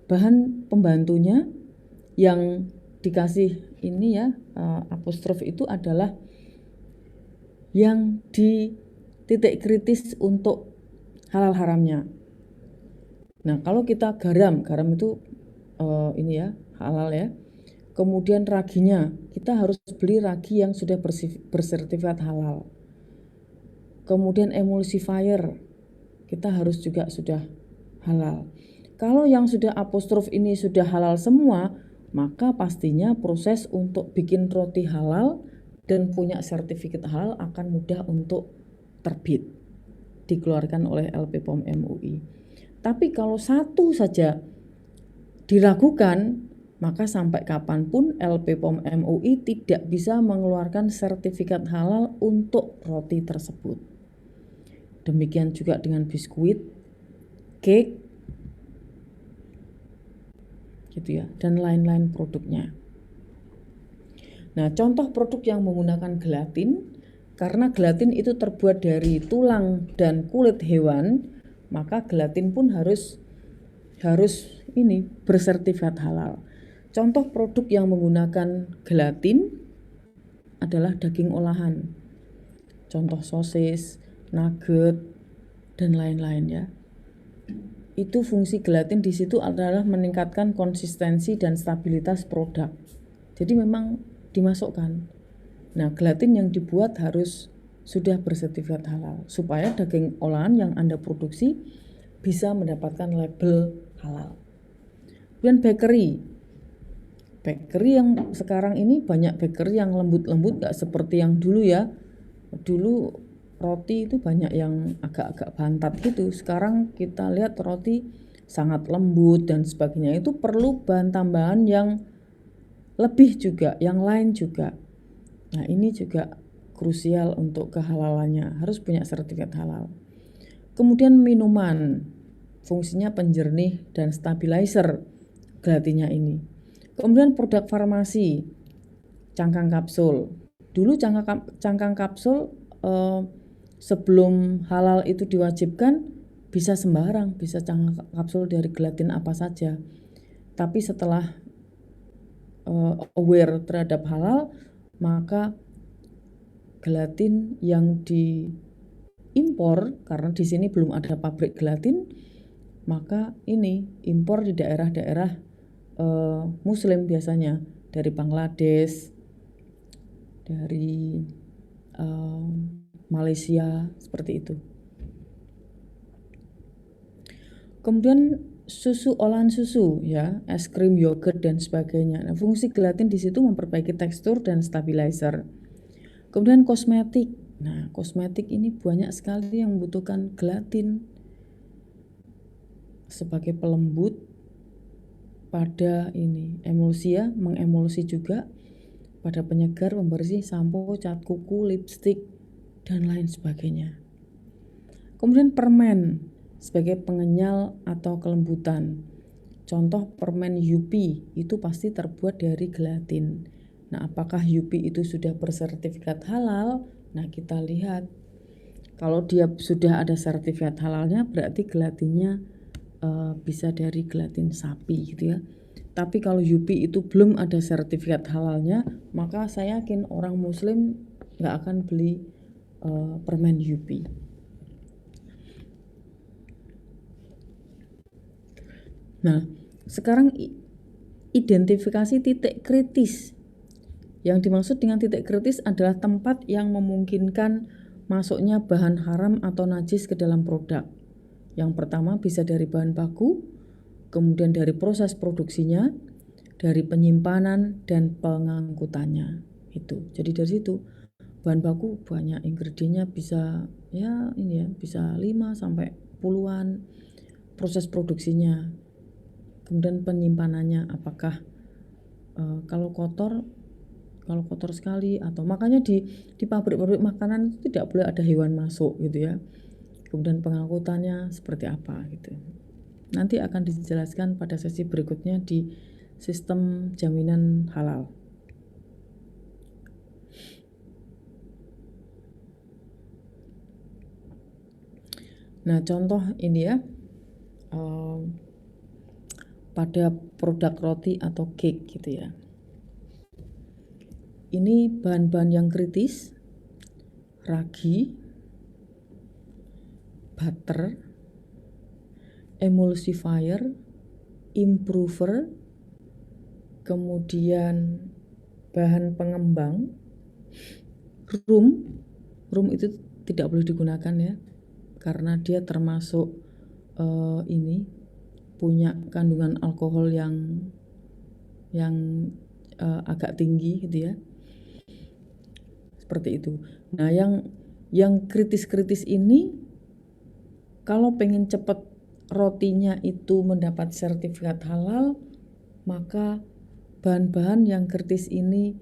Bahan pembantunya yang dikasih ini ya, apostrof itu adalah yang di titik kritis untuk halal haramnya. Nah, kalau kita garam itu ini ya, halal ya. Kemudian raginya, kita harus beli ragi yang sudah bersertifikat halal. Kemudian emulsifier, kita harus juga sudah halal. Kalau yang sudah apostrof ini sudah halal semua, maka pastinya proses untuk bikin roti halal dan punya sertifikat halal akan mudah untuk terbit, dikeluarkan oleh LP POM MUI. Tapi kalau satu saja diragukan, maka sampai kapanpun LP POM MUI tidak bisa mengeluarkan sertifikat halal untuk roti tersebut. Demikian juga dengan biskuit, cake, gitu ya, dan lain-lain produknya. Nah, contoh produk yang menggunakan gelatin, karena gelatin itu terbuat dari tulang dan kulit hewan, maka gelatin pun harus ini bersertifikat halal. Contoh produk yang menggunakan gelatin adalah daging olahan. Contoh sosis, nugget, dan lain-lain ya. Itu fungsi gelatin di situ adalah meningkatkan konsistensi dan stabilitas produk. Jadi memang dimasukkan. Nah, gelatin yang dibuat harus sudah bersertifikat halal supaya daging olahan yang Anda produksi bisa mendapatkan label halal. Dan bakery yang sekarang ini banyak bakery yang lembut-lembut, gak seperti yang dulu ya. Dulu roti itu banyak yang agak-agak bantat gitu. Sekarang kita lihat roti sangat lembut dan sebagainya. Itu perlu bahan tambahan yang lebih juga, yang lain juga. Nah, ini juga krusial untuk kehalalannya, harus punya sertifikat halal. Kemudian minuman, fungsinya penjernih dan stabilizer gelatinnya ini. Kemudian produk farmasi, cangkang kapsul. Dulu cangkang kapsul sebelum halal itu diwajibkan bisa sembarang, bisa cangkang kapsul dari gelatin apa saja. Tapi setelah aware terhadap halal, maka gelatin yang diimpor, karena di sini belum ada pabrik gelatin, maka ini impor di daerah-daerah Muslim biasanya dari Bangladesh, dari Malaysia, seperti itu. Kemudian susu, olahan susu ya, es krim, yogurt dan sebagainya. Nah, fungsi gelatin di situ memperbaiki tekstur dan stabilizer. Kemudian kosmetik. Nah, kosmetik ini banyak sekali yang membutuhkan gelatin sebagai pelembut pada ini emulsi ya, mengemulsi juga pada penyegar, pembersih, sampo, cat kuku, lipstik dan lain sebagainya. Kemudian permen sebagai pengenyal atau kelembutan. Contoh permen Yupi itu pasti terbuat dari gelatin. Nah, apakah Yupi itu sudah bersertifikat halal? Nah, kita lihat. Kalau dia sudah ada sertifikat halalnya, berarti gelatinnya bisa dari gelatin sapi gitu ya. Tapi kalau Yupi itu belum ada sertifikat halalnya, maka saya yakin orang Muslim nggak akan beli permen Yupi. Nah, sekarang identifikasi titik kritis. Yang dimaksud dengan titik kritis adalah tempat yang memungkinkan masuknya bahan haram atau najis ke dalam produk. Yang pertama bisa dari bahan baku, kemudian dari proses produksinya, dari penyimpanan dan pengangkutannya. Itu. Jadi dari situ bahan baku banyak, ingredientnya bisa ya ini ya, bisa 5 sampai puluhan. Proses produksinya. Kemudian penyimpanannya, apakah kalau kotor kalau kotor sekali, atau makanya di pabrik-pabrik makanan itu tidak boleh ada hewan masuk gitu ya. Kemudian pengangkutannya seperti apa gitu. Nanti akan dijelaskan pada sesi berikutnya di sistem jaminan halal. Nah, contoh ini ya, pada produk roti atau cake gitu ya. Ini bahan-bahan yang kritis: ragi, butter, emulsifier, improver, kemudian bahan pengembang, rum itu tidak boleh digunakan ya, karena dia termasuk ini punya kandungan alkohol yang agak tinggi gitu ya, seperti itu. Nah, yang kritis-kritis ini kalau pengen cepat rotinya itu mendapat sertifikat halal, maka bahan-bahan yang kritis ini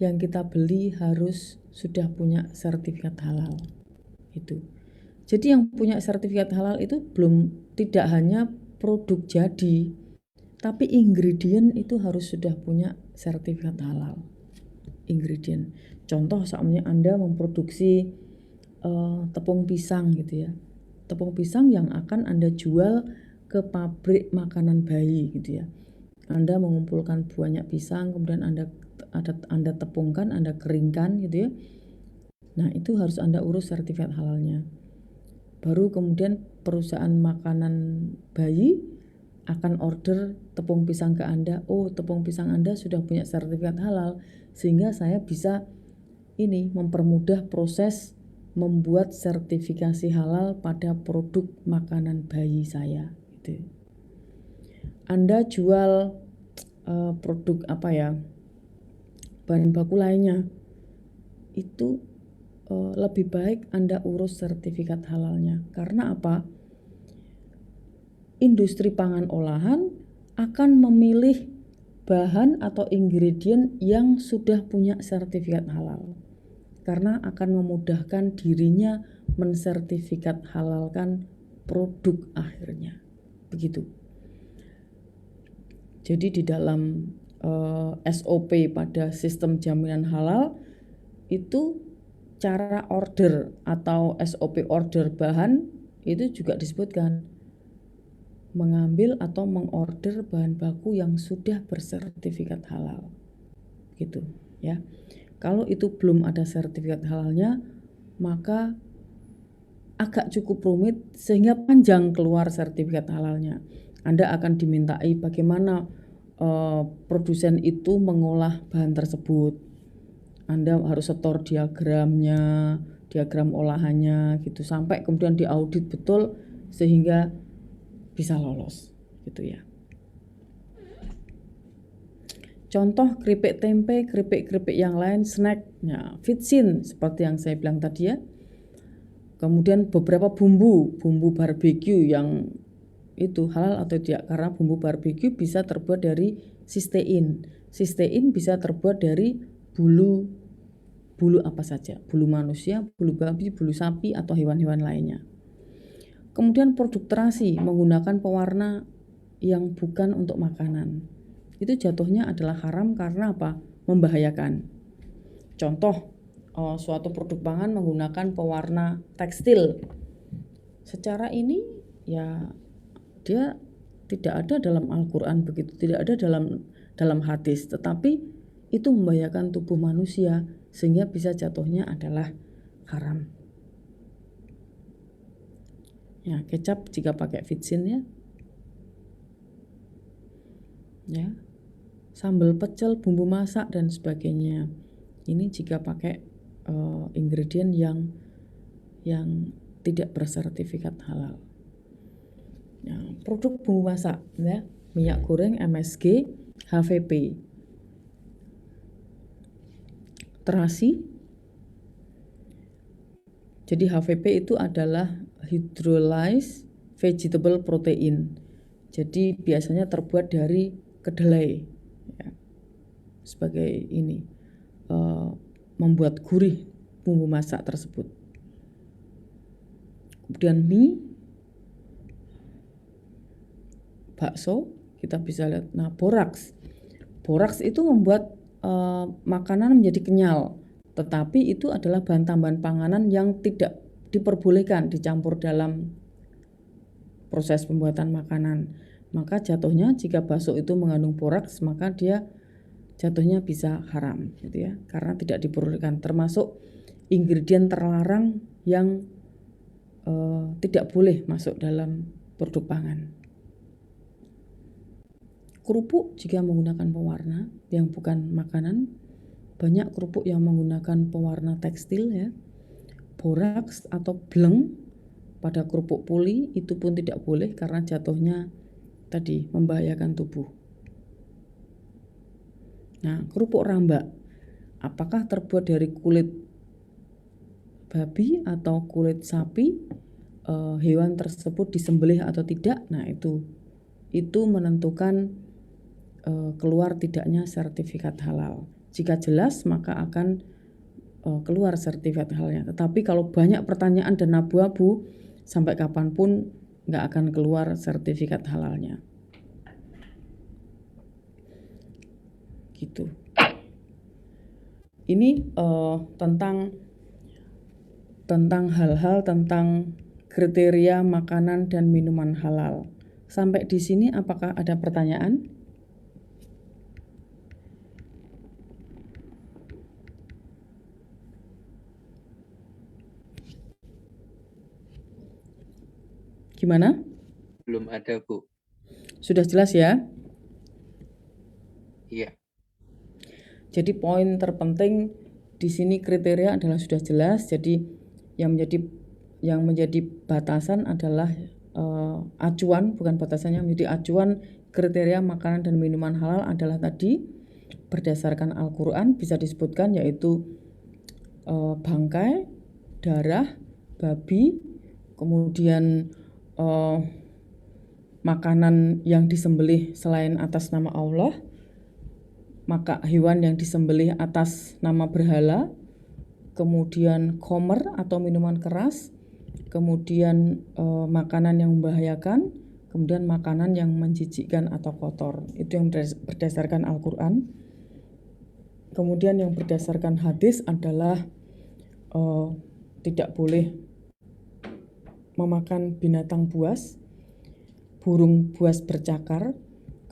yang kita beli harus sudah punya sertifikat halal. Itu. Jadi yang punya sertifikat halal itu tidak hanya produk jadi, tapi ingredient itu harus sudah punya sertifikat halal. Ingredient. Contoh, misalnya Anda memproduksi tepung pisang gitu ya. Tepung pisang yang akan Anda jual ke pabrik makanan bayi gitu ya. Anda mengumpulkan banyak pisang, kemudian Anda tepungkan, Anda keringkan gitu ya. Nah, itu harus Anda urus sertifikat halalnya. Baru kemudian perusahaan makanan bayi akan order tepung pisang ke Anda. Oh, tepung pisang Anda sudah punya sertifikat halal, sehingga saya bisa mempermudah proses membuat sertifikasi halal pada produk makanan bayi saya gitu. Anda jual produk apa ya, bahan baku lainnya, itu lebih baik Anda urus sertifikat halalnya. Karena apa? Industri pangan olahan akan memilih bahan atau ingredient yang sudah punya sertifikat halal, karena akan memudahkan dirinya mensertifikat halalkan produk akhirnya. Begitu. Jadi di dalam SOP pada sistem jaminan halal itu cara order atau SOP order bahan itu juga disebutkan mengambil atau mengorder bahan baku yang sudah bersertifikat halal. Gitu ya. Kalau itu belum ada sertifikat halalnya, maka agak cukup rumit sehingga panjang keluar sertifikat halalnya. Anda akan dimintai bagaimana produsen itu mengolah bahan tersebut. Anda harus setor diagramnya, diagram olahannya gitu, sampai kemudian diaudit betul sehingga bisa lolos gitu ya. Contoh keripik tempe, keripik-keripik yang lain, snacknya, Vitsin seperti yang saya bilang tadi ya. Kemudian beberapa bumbu barbeque yang itu halal atau tidak, karena bumbu barbeque bisa terbuat dari sistein. Sistein bisa terbuat dari bulu apa saja, bulu manusia, bulu babi, bulu sapi, atau hewan-hewan lainnya. Kemudian produk terasi menggunakan pewarna yang bukan untuk makanan. Itu jatuhnya adalah haram karena apa? Membahayakan. Contoh, suatu produk pangan menggunakan pewarna tekstil. Secara ini ya dia tidak ada dalam Al-Quran begitu, tidak ada dalam hadis, tetapi itu membahayakan tubuh manusia sehingga bisa jatuhnya adalah haram. Ya, kecap jika pakai Vitsin ya. Ya. Sambal pecel, bumbu masak dan sebagainya. Ini jika pakai ingredient yang tidak bersertifikat halal. Ya, produk bumbu masak ya, minyak goreng, MSG, HVP. Terasi. Jadi HVP itu adalah hydrolyzed vegetable protein. Jadi biasanya terbuat dari kedelai ya, sebagai ini. membuat gurih bumbu masak tersebut. Kemudian mie, bakso, kita bisa lihat. Nah, boraks. Boraks itu membuat makanan menjadi kenyal, tetapi itu adalah bahan tambahan panganan yang tidak diperbolehkan dicampur dalam proses pembuatan makanan. Maka jatuhnya jika bakso itu mengandung boraks, maka dia jatuhnya bisa haram, gitu ya, karena tidak diperbolehkan, termasuk ingredient terlarang yang tidak boleh masuk dalam produk pangan. Kerupuk jika menggunakan pewarna yang bukan makanan, banyak kerupuk yang menggunakan pewarna tekstil ya. Boraks atau bleng pada kerupuk puli itu pun tidak boleh karena jatuhnya tadi membahayakan tubuh. Nah, kerupuk rambak apakah terbuat dari kulit babi atau kulit sapi? Hewan tersebut disembelih atau tidak? Nah, itu menentukan keluar tidaknya sertifikat halal. Jika jelas maka akan keluar sertifikat halalnya. Tetapi kalau banyak pertanyaan dan abu-abu, sampai kapanpun nggak akan keluar sertifikat halalnya. Gitu. Ini tentang hal-hal tentang kriteria makanan dan minuman halal. Sampai di sini apakah ada pertanyaan? Gimana? Belum ada, Bu. Sudah jelas ya? Iya. Jadi poin terpenting di sini kriteria adalah sudah jelas. Jadi yang menjadi batasan adalah acuan, bukan batasannya, menjadi acuan kriteria makanan dan minuman halal adalah tadi berdasarkan Al-Quran bisa disebutkan yaitu bangkai, darah, babi, kemudian makanan yang disembelih selain atas nama Allah, maka hewan yang disembelih atas nama berhala, kemudian khamr atau minuman keras, kemudian makanan yang membahayakan, kemudian makanan yang menjijikkan atau kotor. Itu yang berdasarkan Al-Quran. Kemudian yang berdasarkan hadis adalah tidak boleh memakan binatang buas, burung buas bercakar,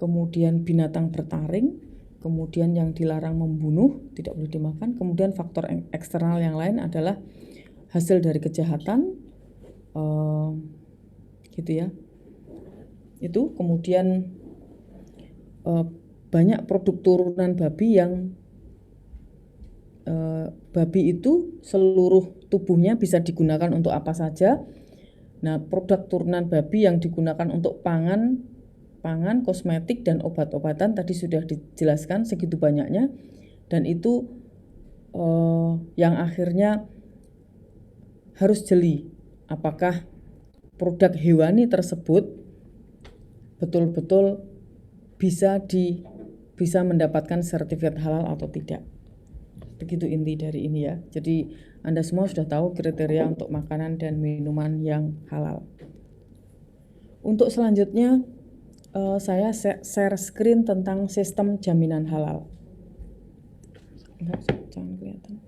kemudian binatang bertaring, kemudian yang dilarang membunuh, tidak boleh dimakan. Kemudian faktor eksternal yang lain adalah hasil dari kejahatan, gitu ya. Itu kemudian banyak produk turunan babi yang babi itu seluruh tubuhnya bisa digunakan untuk apa saja. Nah, produk turunan babi yang digunakan untuk pangan, kosmetik, dan obat-obatan tadi sudah dijelaskan segitu banyaknya, dan itu yang akhirnya harus jeli apakah produk hewani tersebut betul-betul bisa mendapatkan sertifikat halal atau tidak. Begitu inti dari ini ya. Jadi Anda semua sudah tahu kriteria untuk makanan dan minuman yang halal. Untuk selanjutnya saya share screen tentang sistem jaminan halal. Enggak, jangan kelihatan.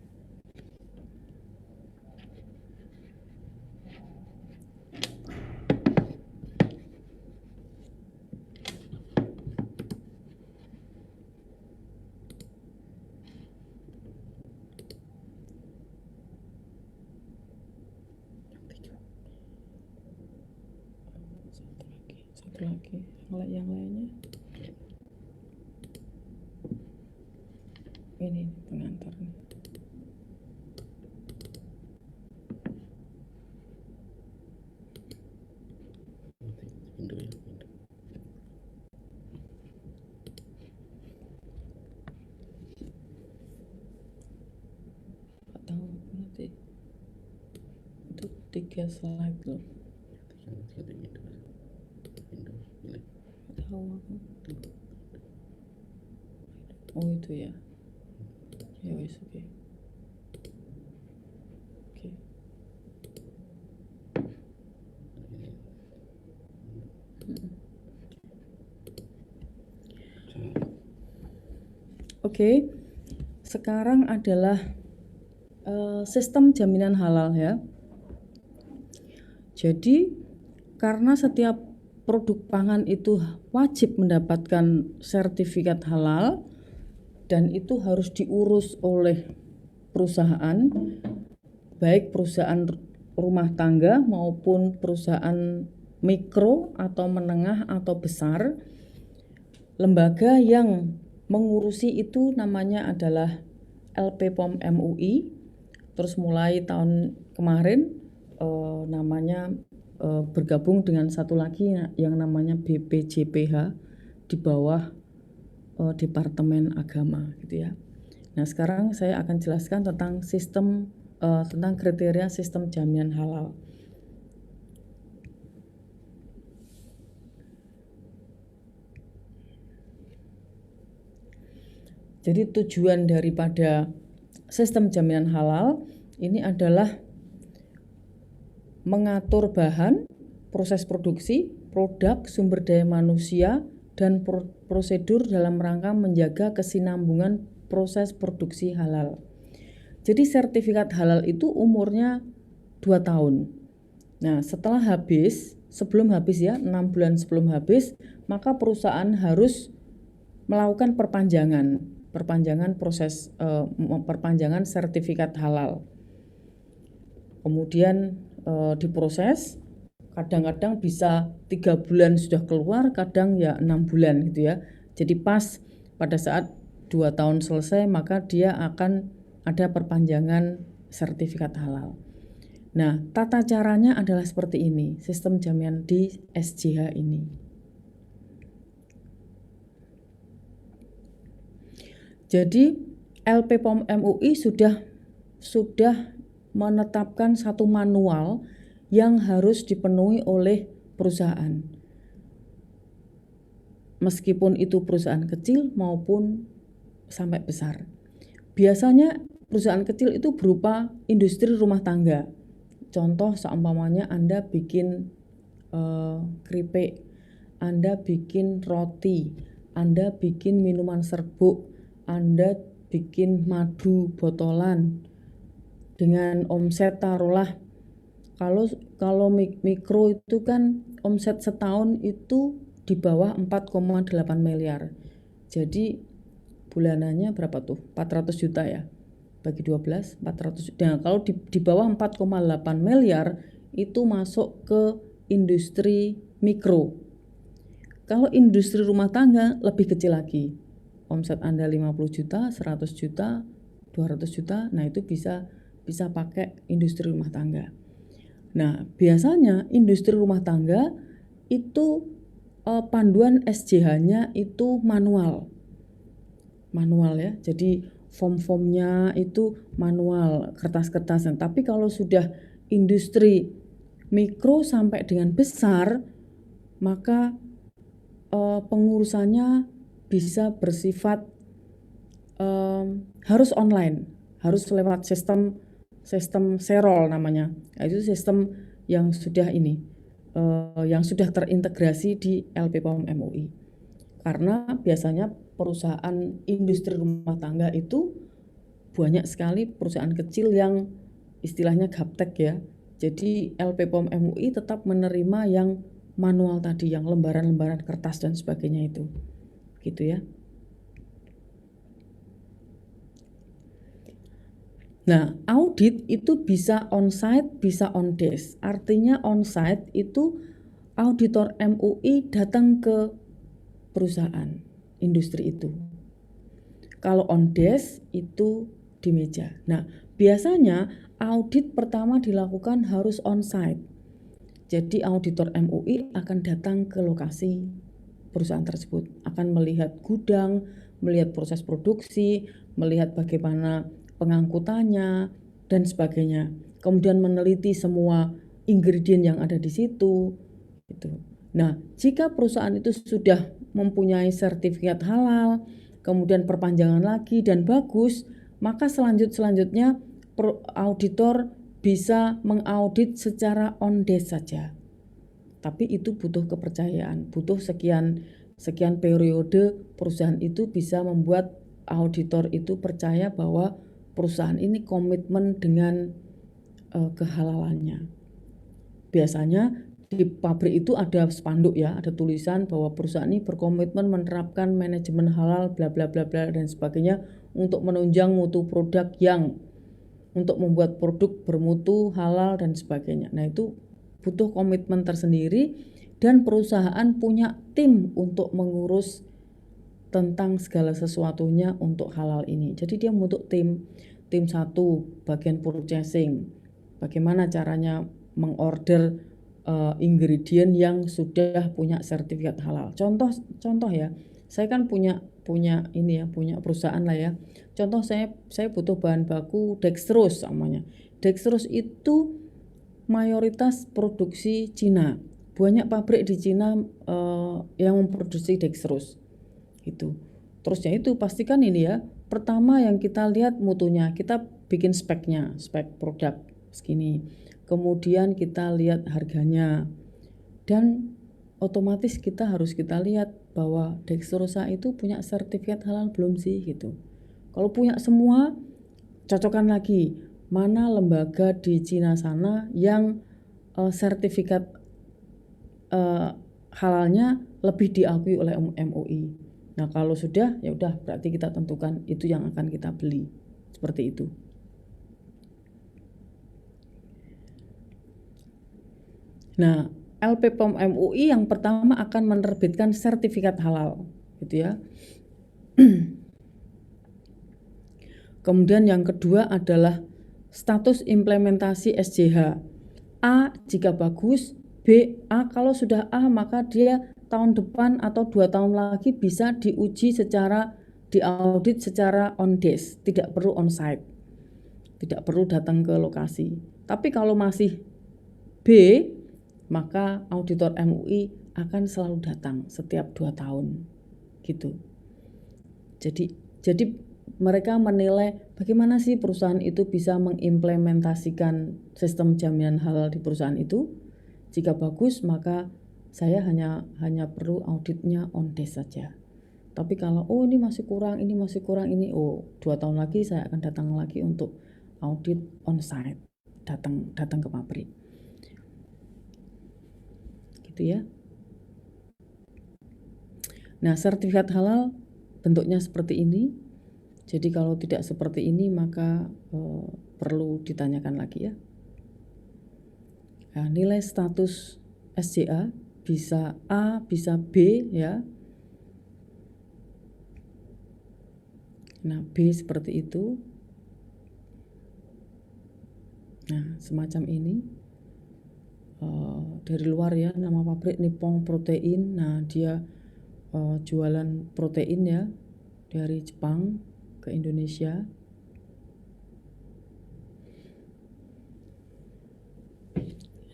Satu lagi yang lainnya. Ini pengantar nih. Tahu nanti itu 3 slide loh. Tahu aku. Oh itu ya. Ya wis, oke. Oke. Oke, sekarang adalah sistem jaminan halal ya. Jadi karena setiap produk pangan itu wajib mendapatkan sertifikat halal dan itu harus diurus oleh perusahaan, baik perusahaan rumah tangga maupun perusahaan mikro atau menengah atau besar. Lembaga yang mengurusi itu namanya adalah LPPOM MUI. Terus mulai tahun kemarin namanya bergabung dengan satu lagi yang namanya BPJPH di bawah Departemen Agama gitu ya. Nah, sekarang saya akan jelaskan tentang sistem tentang kriteria sistem jaminan halal. Jadi tujuan daripada sistem jaminan halal ini adalah mengatur bahan, proses produksi, produk, sumber daya manusia, dan prosedur dalam rangka menjaga kesinambungan proses produksi halal. Jadi sertifikat halal itu umurnya 2 tahun. Nah, setelah habis, sebelum habis ya, 6 bulan sebelum habis, maka perusahaan harus melakukan perpanjangan proses perpanjangan sertifikat halal. Kemudian diproses, kadang-kadang bisa 3 bulan sudah keluar, kadang ya 6 bulan gitu ya. Jadi pas pada saat 2 tahun selesai maka dia akan ada perpanjangan sertifikat halal. Nah, tata caranya adalah seperti ini, sistem jaminan di SJH ini. Jadi LPPOM MUI sudah menetapkan satu manual yang harus dipenuhi oleh perusahaan. Meskipun itu perusahaan kecil maupun sampai besar. Biasanya perusahaan kecil itu berupa industri rumah tangga. Contoh seumpamanya Anda bikin keripik, Anda bikin roti, Anda bikin minuman serbuk, Anda bikin madu botolan dengan omset taruhlah kalau mikro itu kan omset setahun itu di bawah 4,8 miliar. Jadi bulanannya berapa tuh? 400 juta ya. Bagi 12, 400. Nah, kalau di bawah 4,8 miliar itu masuk ke industri mikro. Kalau industri rumah tangga lebih kecil lagi. Omset Anda 50 juta, 100 juta, 200 juta, nah itu bisa pakai industri rumah tangga. Nah, biasanya industri rumah tangga itu panduan SJH-nya itu manual ya. Jadi form-formnya itu manual, kertas-kertasan. Tapi kalau sudah industri mikro sampai dengan besar, maka pengurusannya bisa bersifat harus online, harus lewat sistem serol namanya. Itu sistem yang sudah yang sudah terintegrasi di LPPOM MUI. Karena biasanya perusahaan industri rumah tangga itu banyak sekali perusahaan kecil yang istilahnya gaptek ya. Jadi LPPOM MUI tetap menerima yang manual tadi, yang lembaran-lembaran kertas dan sebagainya itu. Gitu ya. Nah, audit itu bisa on-site, bisa on-desk. Artinya on-site itu auditor MUI datang ke perusahaan industri itu. Kalau on-desk itu di meja. Nah, biasanya audit pertama dilakukan harus on-site. Jadi auditor MUI akan datang ke lokasi perusahaan tersebut, akan melihat gudang, melihat proses produksi, melihat bagaimana pengangkutannya dan sebagainya. Kemudian meneliti semua ingredient yang ada di situ gitu. Nah, jika perusahaan itu sudah mempunyai sertifikat halal, kemudian perpanjangan lagi dan bagus, maka selanjutnya auditor bisa mengaudit secara on desk saja. Tapi itu butuh kepercayaan, butuh sekian periode perusahaan itu bisa membuat auditor itu percaya bahwa perusahaan ini komitmen dengan kehalalannya. Biasanya di pabrik itu ada spanduk ya, ada tulisan bahwa perusahaan ini berkomitmen menerapkan manajemen halal bla bla bla bla dan sebagainya untuk menunjang mutu produk yang untuk membuat produk bermutu halal dan sebagainya. Nah, itu butuh komitmen tersendiri dan perusahaan punya tim untuk mengurus tentang segala sesuatunya untuk halal ini. Jadi dia membentuk tim satu bagian purchasing. Bagaimana caranya mengorder ingredient yang sudah punya sertifikat halal. Contoh ya, saya kan punya perusahaan lah ya. Contoh saya butuh bahan baku dextrose namanya. Dextrose itu mayoritas produksi Cina. Banyak pabrik di Cina yang memproduksi dextrose. Itu. Terusnya itu pastikan ini ya. Pertama yang kita lihat mutunya, kita bikin speknya, spek produk segini. Kemudian kita lihat harganya. Dan otomatis kita lihat bahwa dextrosa itu punya sertifikat halal belum sih gitu. Kalau punya semua, cocokkan lagi mana lembaga di Cina sana yang sertifikat halalnya lebih diakui oleh MUI. Nah, kalau sudah ya udah berarti kita tentukan itu yang akan kita beli. Seperti itu. Nah, LPPOM MUI yang pertama akan menerbitkan sertifikat halal, gitu ya. Kemudian yang kedua adalah status implementasi SJH. A jika bagus, B A kalau sudah A maka dia tahun depan atau 2 tahun lagi bisa diuji diaudit secara on desk, tidak perlu on site. Tidak perlu datang ke lokasi. Tapi kalau masih B, maka auditor MUI akan selalu datang setiap 2 tahun. Gitu. Jadi mereka menilai bagaimana sih perusahaan itu bisa mengimplementasikan sistem jaminan halal di perusahaan itu. Jika bagus, maka saya hanya perlu auditnya on desk saja. Tapi kalau ini masih kurang, 2 tahun lagi saya akan datang lagi untuk audit on site, datang ke pabrik. Gitu ya. Nah, sertifikat halal bentuknya seperti ini. Jadi kalau tidak seperti ini maka perlu ditanyakan lagi ya. Nah, nilai status SJA bisa A, bisa B ya. Nah, B seperti itu. Nah, semacam ini. Dari luar ya, nama pabrik Nippon Protein. Nah, dia jualan protein ya dari Jepang ke Indonesia.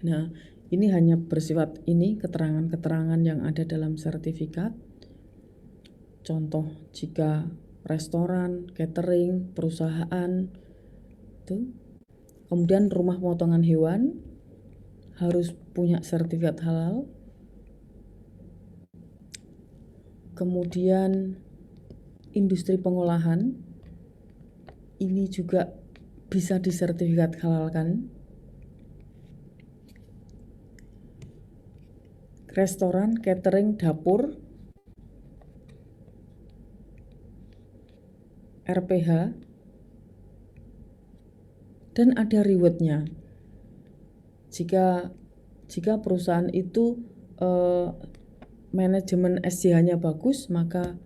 Nah, ini hanya bersifat keterangan-keterangan yang ada dalam sertifikat. Contoh jika restoran, catering, perusahaan itu. Kemudian rumah pemotongan hewan harus punya sertifikat halal. Kemudian industri pengolahan ini juga bisa disertifikat halalkan. Restoran, catering, dapur, RPH, dan ada rewardnya. Jika perusahaan itu manajemen SJH-nya bagus, maka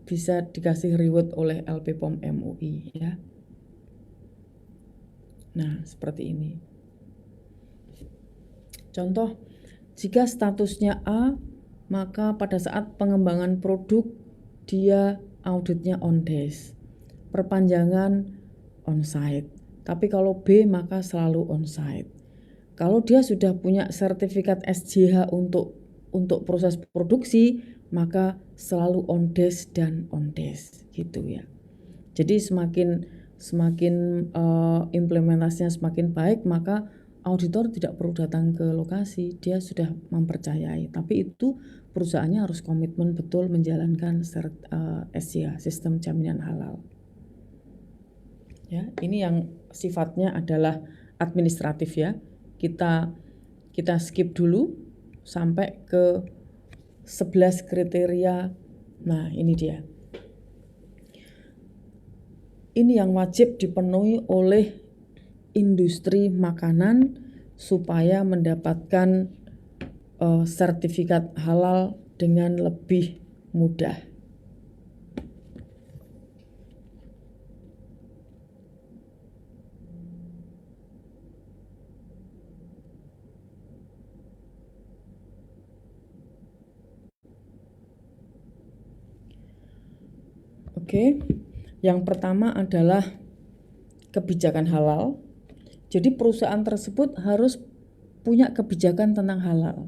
bisa dikasih reward oleh LPPOM MUI ya. Nah, seperti ini. Contoh, jika statusnya A, maka pada saat pengembangan produk dia auditnya on desk, perpanjangan on site. Tapi kalau B maka selalu on site. Kalau dia sudah punya sertifikat SJH untuk proses produksi, maka selalu on desk dan on desk gitu ya. Jadi semakin implementasinya semakin baik, maka auditor tidak perlu datang ke lokasi, dia sudah mempercayai. Tapi itu perusahaannya harus komitmen betul menjalankan SJH, sistem jaminan halal. Ya, ini yang sifatnya adalah administratif ya. Kita skip dulu sampai ke 11 kriteria. Nah, ini dia. Ini yang wajib dipenuhi oleh industri makanan supaya mendapatkan sertifikat halal dengan lebih mudah. Oke, yang pertama adalah kebijakan halal. Jadi perusahaan tersebut harus punya kebijakan tentang halal.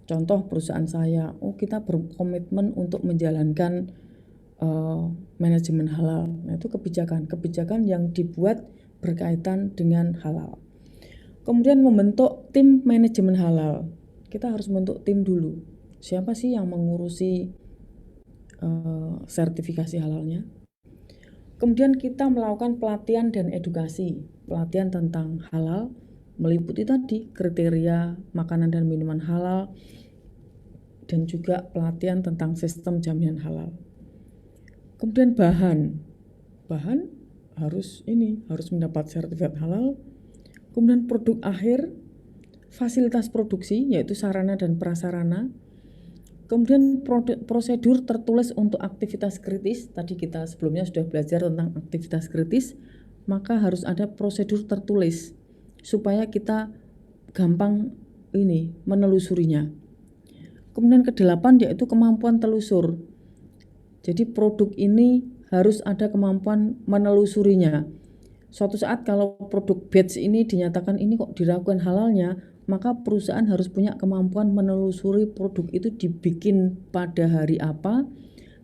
Contoh perusahaan saya, kita berkomitmen untuk menjalankan manajemen halal. Nah, itu kebijakan yang dibuat berkaitan dengan halal. Kemudian membentuk tim manajemen halal. Kita harus membentuk tim dulu. Siapa sih yang mengurusi sertifikasi halalnya? Kemudian kita melakukan pelatihan dan edukasi. Pelatihan tentang halal meliputi tadi kriteria makanan dan minuman halal dan juga pelatihan tentang sistem jaminan halal. Kemudian bahan harus mendapat sertifikat halal. Kemudian produk akhir, fasilitas produksi yaitu sarana dan prasarana. Kemudian prosedur tertulis untuk aktivitas kritis. Tadi kita sebelumnya sudah belajar tentang aktivitas kritis, maka harus ada prosedur tertulis supaya kita gampang menelusurinya. Kemudian ke-8 yaitu kemampuan telusur. Jadi produk ini harus ada kemampuan menelusurinya. Suatu saat kalau produk batch ini dinyatakan ini kok diragukan halalnya, maka perusahaan harus punya kemampuan menelusuri produk itu dibikin pada hari apa,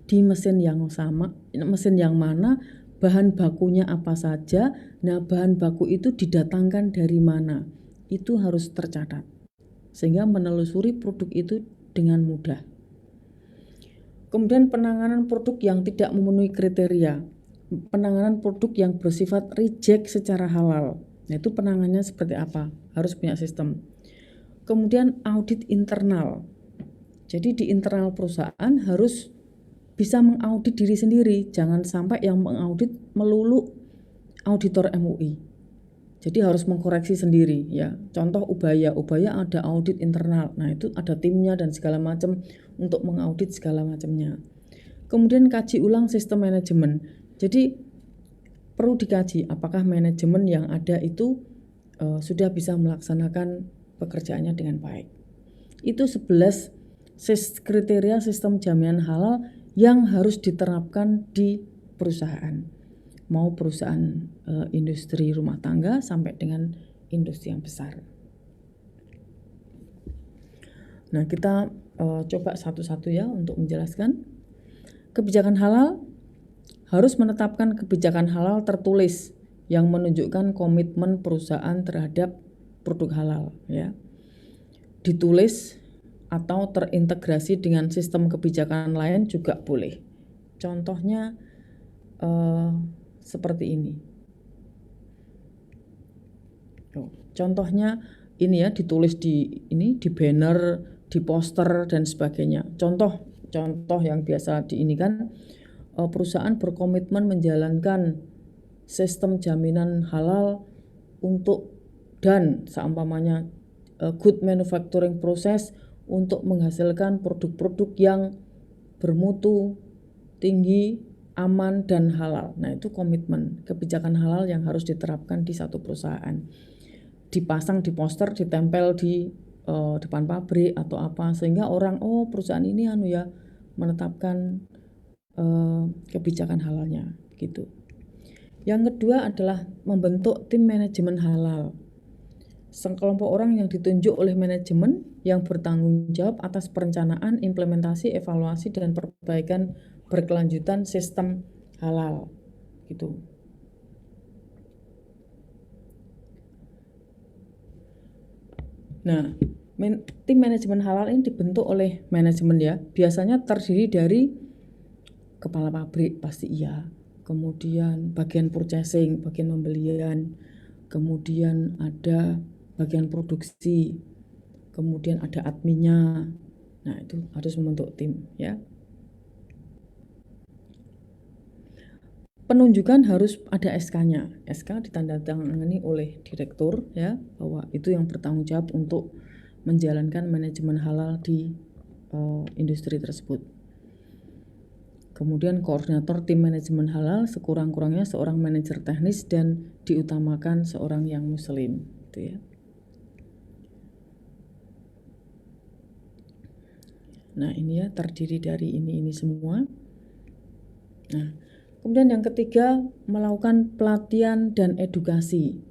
di mesin yang sama, mesin yang mana, bahan bakunya apa saja. Nah, bahan baku itu didatangkan dari mana, itu harus tercatat sehingga menelusuri produk itu dengan mudah. Kemudian penanganan produk yang tidak memenuhi kriteria, penanganan produk yang bersifat reject secara halal. Nah, itu penanganannya seperti apa? Harus punya sistem. Kemudian audit internal. Jadi di internal perusahaan harus bisa mengaudit diri sendiri, jangan sampai yang mengaudit melulu auditor MUI. Jadi harus mengkoreksi sendiri ya. Contoh Ubaya ada audit internal. Nah, itu ada timnya dan segala macam untuk mengaudit segala macamnya. Kemudian kaji ulang sistem manajemen. Jadi perlu dikaji apakah manajemen yang ada itu sudah bisa melaksanakan pekerjaannya dengan baik. Itu 11 kriteria sistem jaminan halal yang harus diterapkan di perusahaan. Mau perusahaan industri rumah tangga sampai dengan industri yang besar. Nah, kita coba satu-satu ya untuk menjelaskan. Kebijakan halal harus menetapkan kebijakan halal tertulis yang menunjukkan komitmen perusahaan terhadap produk halal ya. Ditulis atau terintegrasi dengan sistem kebijakan lain juga boleh. Contohnya seperti ini. Contohnya ini ya, ditulis di banner, di poster dan sebagainya. Contoh yang biasa kan perusahaan berkomitmen menjalankan sistem jaminan halal dan seumpamanya good manufacturing process untuk menghasilkan produk-produk yang bermutu tinggi, aman dan halal. Nah, itu komitmen kebijakan halal yang harus diterapkan di satu perusahaan. Dipasang di poster, ditempel di depan pabrik atau apa, sehingga orang perusahaan ini menetapkan kebijakan halalnya gitu. Yang kedua adalah membentuk tim manajemen halal. Sekelompok orang yang ditunjuk oleh manajemen yang bertanggung jawab atas perencanaan, implementasi, evaluasi dan perbaikan berkelanjutan sistem halal. gitu. Nah, tim manajemen halal ini dibentuk oleh manajemen ya. Biasanya terdiri dari kepala pabrik pasti iya, kemudian bagian purchasing, bagian pembelian, kemudian ada bagian produksi, kemudian ada adminnya. Nah, itu harus membentuk tim ya. Penunjukan harus ada SK-nya. SK ditandatangani oleh direktur ya, bahwa itu yang bertanggung jawab untuk menjalankan manajemen halal di industri tersebut. Kemudian koordinator tim manajemen halal sekurang-kurangnya seorang manajer teknis dan diutamakan seorang yang muslim, gitu ya. Nah, ini ya terdiri dari ini semua. Nah, kemudian yang ketiga, melakukan pelatihan dan edukasi.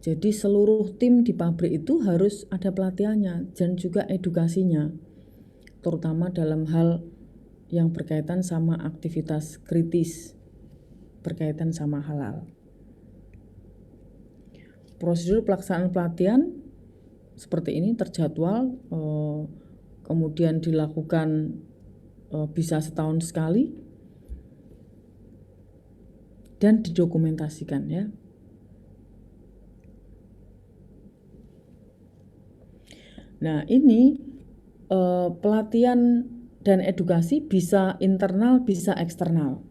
Jadi seluruh tim di pabrik itu harus ada pelatihannya dan juga edukasinya, terutama dalam hal yang berkaitan sama aktivitas kritis, berkaitan sama halal. Prosedur pelaksanaan pelatihan seperti ini terjadwal, kemudian dilakukan bisa setahun sekali dan didokumentasikan ya. Nah, ini pelatihan dan edukasi bisa internal, bisa eksternal.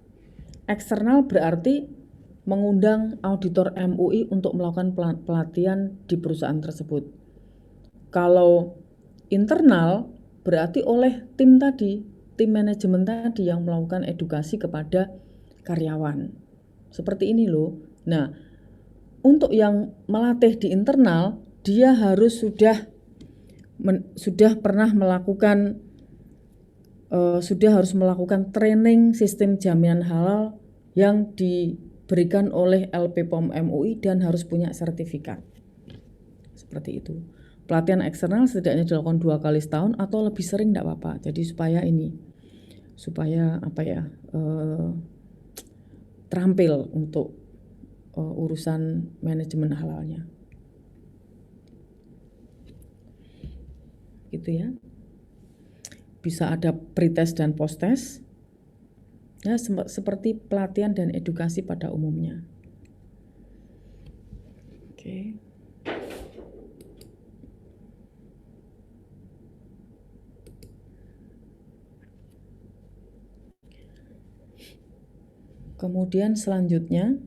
Eksternal berarti mengundang auditor MUI untuk melakukan pelatihan di perusahaan tersebut. Kalau internal berarti oleh tim tadi, tim manajemen tadi yang melakukan edukasi kepada karyawan. Seperti ini loh. Nah, untuk yang melatih di internal, dia harus sudah pernah melakukan harus melakukan training sistem jaminan halal yang diberikan oleh LPPOM MUI dan harus punya sertifikat. Seperti itu. Pelatihan eksternal setidaknya dilakukan 2 kali setahun atau lebih sering tidak apa-apa. Jadi supaya terampil untuk urusan manajemen halalnya. Gitu ya. Bisa ada pretest dan posttest. Ya, seperti pelatihan dan edukasi pada umumnya. Oke. Kemudian selanjutnya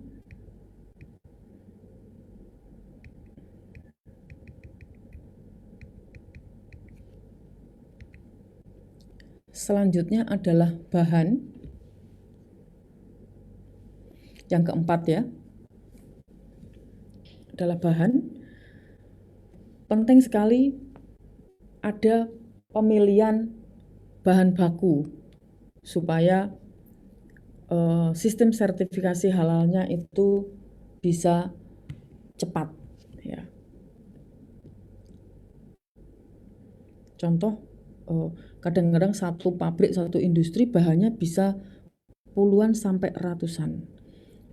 adalah bahan. Yang keempat ya, adalah bahan. Penting sekali ada pemilihan bahan baku supaya sistem sertifikasi halalnya itu bisa cepat ya. Contoh, kadang-kadang satu pabrik, satu industri bahannya bisa puluhan sampai ratusan.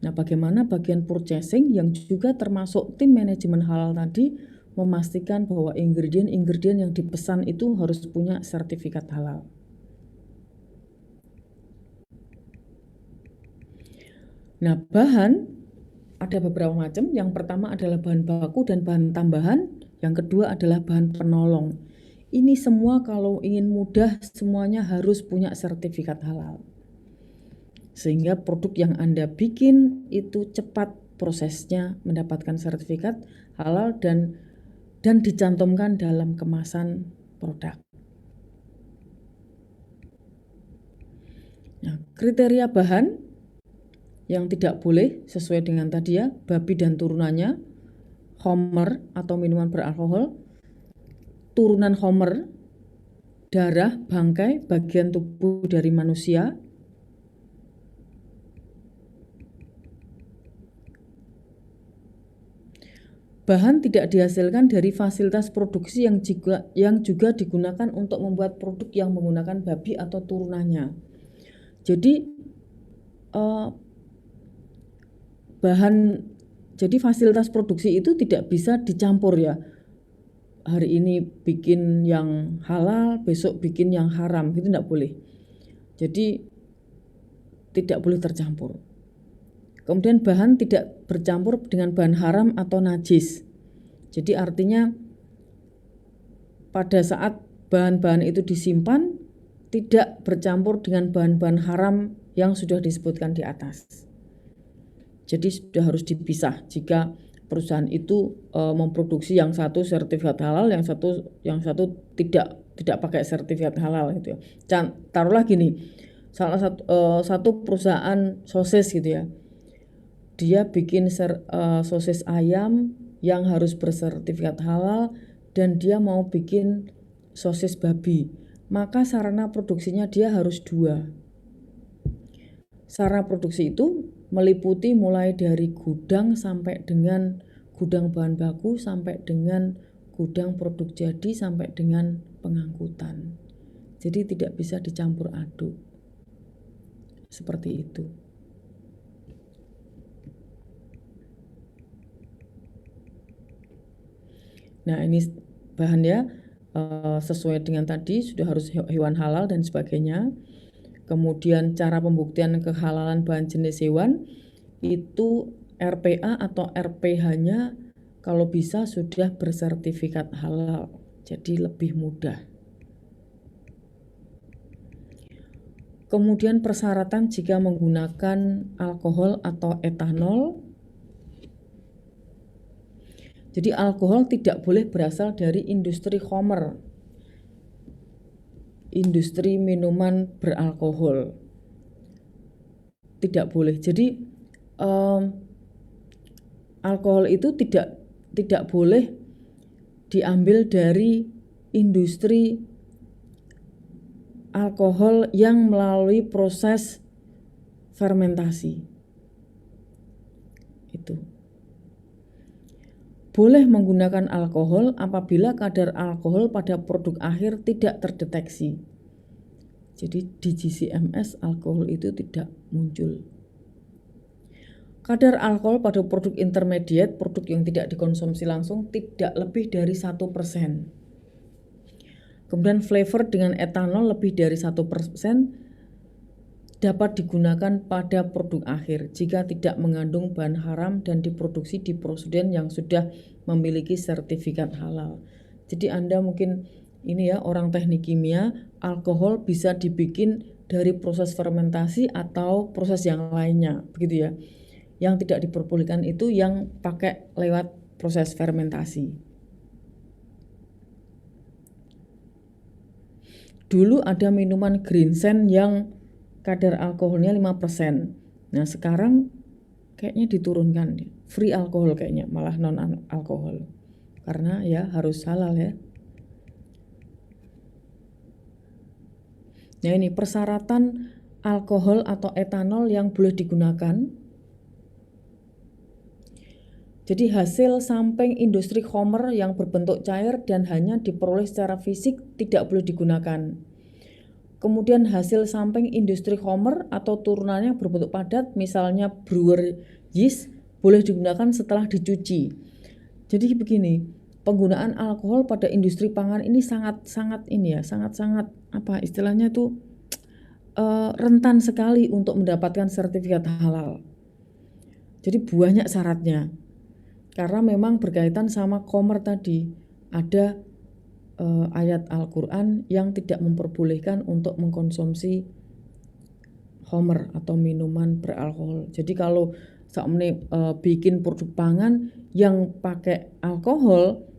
Nah, bagaimana bagian purchasing yang juga termasuk tim manajemen halal tadi memastikan bahwa ingredient yang dipesan itu harus punya sertifikat halal. Nah, bahan ada beberapa macam. Yang pertama adalah bahan baku dan bahan tambahan. Yang kedua adalah bahan penolong. Ini semua kalau ingin mudah semuanya harus punya sertifikat halal. Sehingga produk yang Anda bikin itu cepat prosesnya mendapatkan sertifikat halal dan dicantumkan dalam kemasan produk. Nah, kriteria bahan yang tidak boleh sesuai dengan tadi ya, babi dan turunannya, homer atau minuman beralkohol, turunan homer, darah, bangkai, bagian tubuh dari manusia, bahan tidak dihasilkan dari fasilitas produksi yang juga digunakan untuk membuat produk yang menggunakan babi atau turunannya. Jadi bahan, jadi fasilitas produksi itu tidak bisa dicampur ya. Hari ini bikin yang halal, besok bikin yang haram, itu tidak boleh. Jadi tidak boleh tercampur. Kemudian bahan tidak bercampur dengan bahan haram atau najis. Jadi artinya pada saat bahan-bahan itu disimpan tidak bercampur dengan bahan-bahan haram yang sudah disebutkan di atas. Jadi sudah harus dipisah jika perusahaan itu memproduksi yang satu sertifikat halal, yang satu tidak pakai sertifikat halal gitu ya. Taruhlah gini, salah satu perusahaan sosis gitu ya, dia bikin sosis ayam yang harus bersertifikat halal dan dia mau bikin sosis babi, maka sarana produksinya dia harus 2. Sarana produksi itu meliputi mulai dari gudang sampai dengan gudang bahan baku, sampai dengan gudang produk jadi, sampai dengan pengangkutan. Jadi tidak bisa dicampur aduk. Seperti itu. Nah, ini bahannya sesuai dengan tadi, sudah harus hewan halal dan sebagainya. Kemudian cara pembuktian kehalalan bahan jenis hewan itu RPA atau RPH-nya kalau bisa sudah bersertifikat halal, jadi lebih mudah. Kemudian persyaratan jika menggunakan alkohol atau etanol. Jadi alkohol tidak boleh berasal dari industri khamr, industri minuman beralkohol. Tidak boleh. Jadi alkohol itu tidak boleh diambil dari industri alkohol yang melalui proses fermentasi. Itu. Boleh menggunakan alkohol apabila kadar alkohol pada produk akhir tidak terdeteksi. Jadi di GCMS alkohol itu tidak muncul. Kadar alkohol pada produk intermediate, produk yang tidak dikonsumsi langsung, tidak lebih dari 1%. Kemudian flavor dengan etanol lebih dari 1% dapat digunakan pada produk akhir jika tidak mengandung bahan haram dan diproduksi di prosedur yang sudah memiliki sertifikat halal. Jadi Anda mungkin ini ya, orang teknik kimia, alkohol bisa dibikin dari proses fermentasi atau proses yang lainnya, begitu ya. Yang tidak diperbolehkan itu yang pakai lewat proses fermentasi. Dulu ada minuman Greensen yang kadar alkoholnya 5%. Nah sekarang kayaknya diturunkan, free alkohol kayaknya, malah non alkohol. Karena ya harus halal ya. Nah ini persyaratan alkohol atau etanol yang boleh digunakan. Jadi hasil samping industri khamr yang berbentuk cair dan hanya diperoleh secara fisik tidak boleh digunakan. Kemudian hasil samping industri khamr atau turunannya berbentuk padat, misalnya brewer yeast, boleh digunakan setelah dicuci. Jadi begini, penggunaan alkohol pada industri pangan ini sangat apa istilahnya tuh rentan sekali untuk mendapatkan sertifikat halal. Jadi banyak syaratnya. Karena memang berkaitan sama khamr tadi, ada ayat Al-Quran yang tidak memperbolehkan untuk mengkonsumsi khamr atau minuman beralkohol. Jadi kalau bikin produk pangan yang pakai alkohol,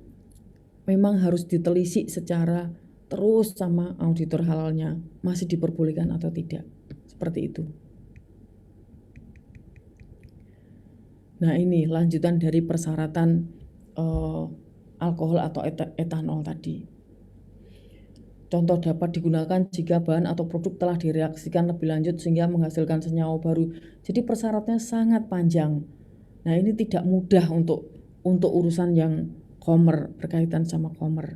memang harus ditelisik secara terus sama auditor halalnya, masih diperbolehkan atau tidak, seperti itu. Nah ini lanjutan dari persyaratan alkohol atau etanol tadi. Contoh dapat digunakan jika bahan atau produk telah direaksikan lebih lanjut sehingga menghasilkan senyawa baru. Jadi persyaratnya sangat panjang. Nah ini tidak mudah untuk urusan yang khamr, berkaitan sama khamr.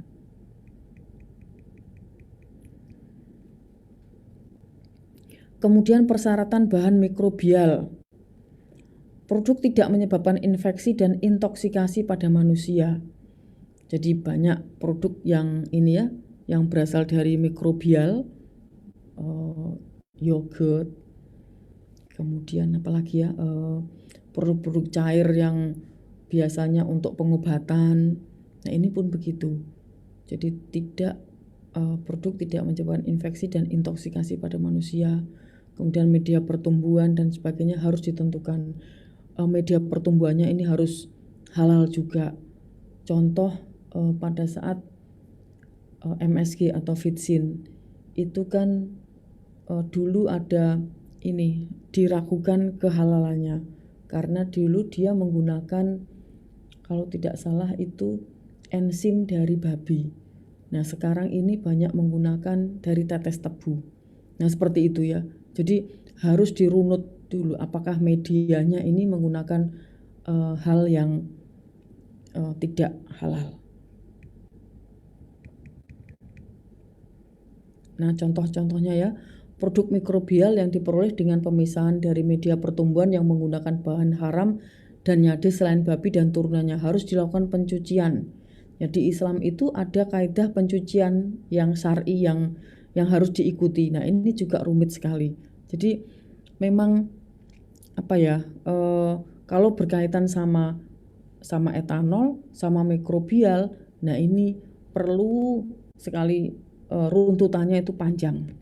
Kemudian persyaratan bahan mikrobial. produk tidak menyebabkan infeksi dan intoksikasi pada manusia. Jadi banyak produk yang ini ya, yang berasal dari mikrobial, yogurt, kemudian apalagi ya, produk-produk cair yang biasanya untuk pengobatan. Nah ini pun begitu. Jadi produk tidak menyebabkan infeksi dan intoksikasi pada manusia. Kemudian media pertumbuhan dan sebagainya harus ditentukan. Media pertumbuhannya ini harus halal juga. Contoh pada saat MSG atau Vitsin itu kan dulu ada ini diragukan kehalalannya karena dulu dia menggunakan, kalau tidak salah itu enzim dari babi. Nah sekarang ini banyak menggunakan dari tetes tebu. Nah seperti itu ya. Jadi harus dirunut dulu apakah medianya ini menggunakan hal yang tidak halal. Nah contoh-contohnya ya, produk mikrobial yang diperoleh dengan pemisahan dari media pertumbuhan yang menggunakan bahan haram dan nyadis selain babi dan turunannya harus dilakukan pencucian. Jadi Islam itu ada kaidah pencucian yang syar'i yang harus diikuti. Nah ini juga rumit sekali. Jadi memang apa ya, kalau berkaitan sama etanol, sama mikrobial, nah ini perlu sekali runtutannya itu panjang.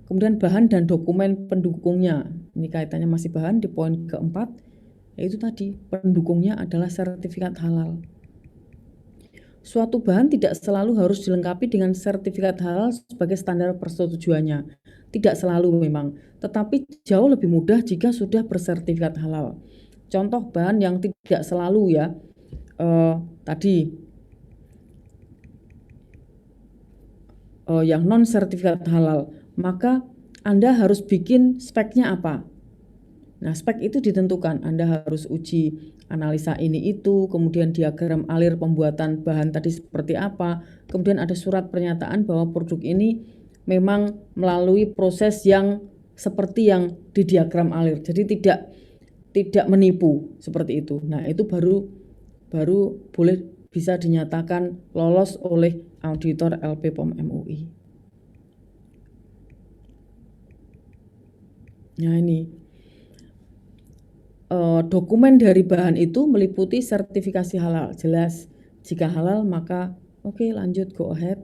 Kemudian bahan dan dokumen pendukungnya, ini kaitannya masih bahan di poin keempat, yaitu tadi pendukungnya adalah sertifikat halal. Suatu bahan tidak selalu harus dilengkapi dengan sertifikat halal sebagai standar persetujuannya. Tidak selalu memang, tetapi jauh lebih mudah jika sudah bersertifikat halal. Contoh bahan yang tidak selalu ya, tadi yang non sertifikat halal, maka Anda harus bikin speknya apa. Nah spek itu ditentukan, Anda harus uji analisa ini itu, kemudian diagram alir pembuatan bahan tadi seperti apa, kemudian ada surat pernyataan bahwa produk ini memang melalui proses yang seperti yang di diagram alir, jadi tidak menipu seperti itu. Nah itu baru boleh bisa dinyatakan lolos oleh auditor LPPOM MUI. Nah ini dokumen dari bahan itu meliputi sertifikasi halal. Jelas jika halal maka oke, lanjut, go ahead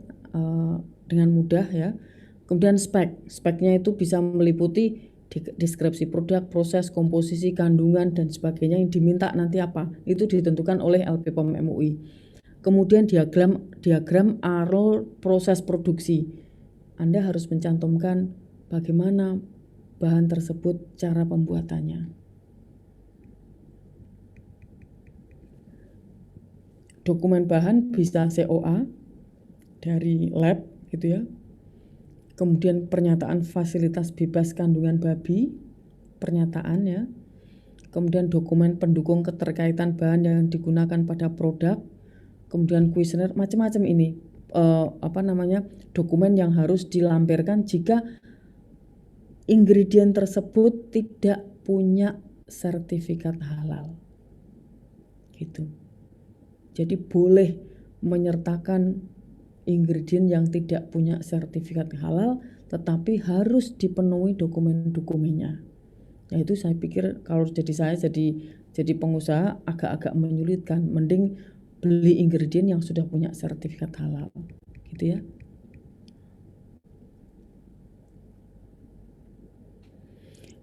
dengan mudah ya. Kemudian speknya itu bisa meliputi deskripsi produk, proses, komposisi, kandungan dan sebagainya yang diminta nanti apa, itu ditentukan oleh LPPOM MUI. Kemudian diagram alur proses produksi, Anda harus mencantumkan bagaimana bahan tersebut, cara pembuatannya. Dokumen bahan bisa COA dari lab gitu ya. Kemudian pernyataan fasilitas bebas kandungan babi, pernyataan ya. Kemudian dokumen pendukung keterkaitan bahan yang digunakan pada produk. Kemudian kuesioner, macam-macam ini dokumen yang harus dilampirkan jika ingredient tersebut tidak punya sertifikat halal. Gitu. Jadi boleh menyertakan ingredient yang tidak punya sertifikat halal, tetapi harus dipenuhi dokumen-dokumennya. Nah itu saya pikir kalau jadi pengusaha agak-agak menyulitkan, mending beli ingredient yang sudah punya sertifikat halal, gitu ya.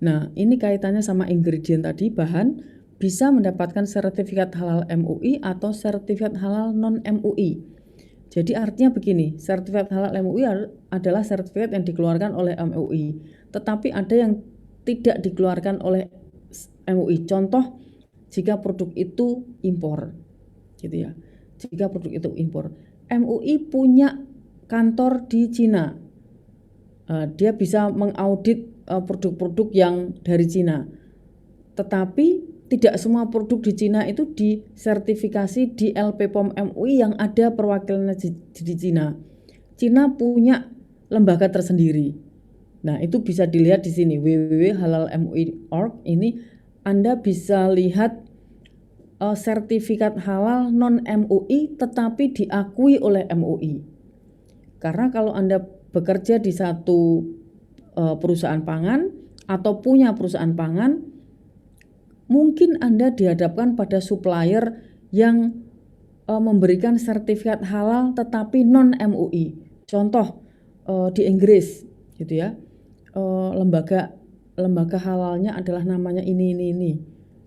Nah ini kaitannya sama ingredient tadi, bahan bisa mendapatkan sertifikat halal MUI atau sertifikat halal non-MUI. Jadi artinya begini, sertifikat halal MUI adalah sertifikat yang dikeluarkan oleh MUI, tetapi ada yang tidak dikeluarkan oleh MUI. Contoh, jika produk itu impor, gitu ya. Jika produk itu impor, MUI punya kantor di Cina. Dia bisa mengaudit produk-produk yang dari Cina. Tetapi tidak semua produk di Cina itu disertifikasi di LPPOM MUI yang ada perwakilannya di Cina. Cina punya lembaga tersendiri. Nah, itu bisa dilihat di sini www.halalmui.org. Ini Anda bisa lihat sertifikat halal non MUI tetapi diakui oleh MUI. Karena kalau Anda bekerja di satu perusahaan pangan atau punya perusahaan pangan, mungkin Anda dihadapkan pada supplier yang memberikan sertifikat halal tetapi non MUI. Contoh di Inggris gitu ya. Lembaga halalnya adalah namanya ini.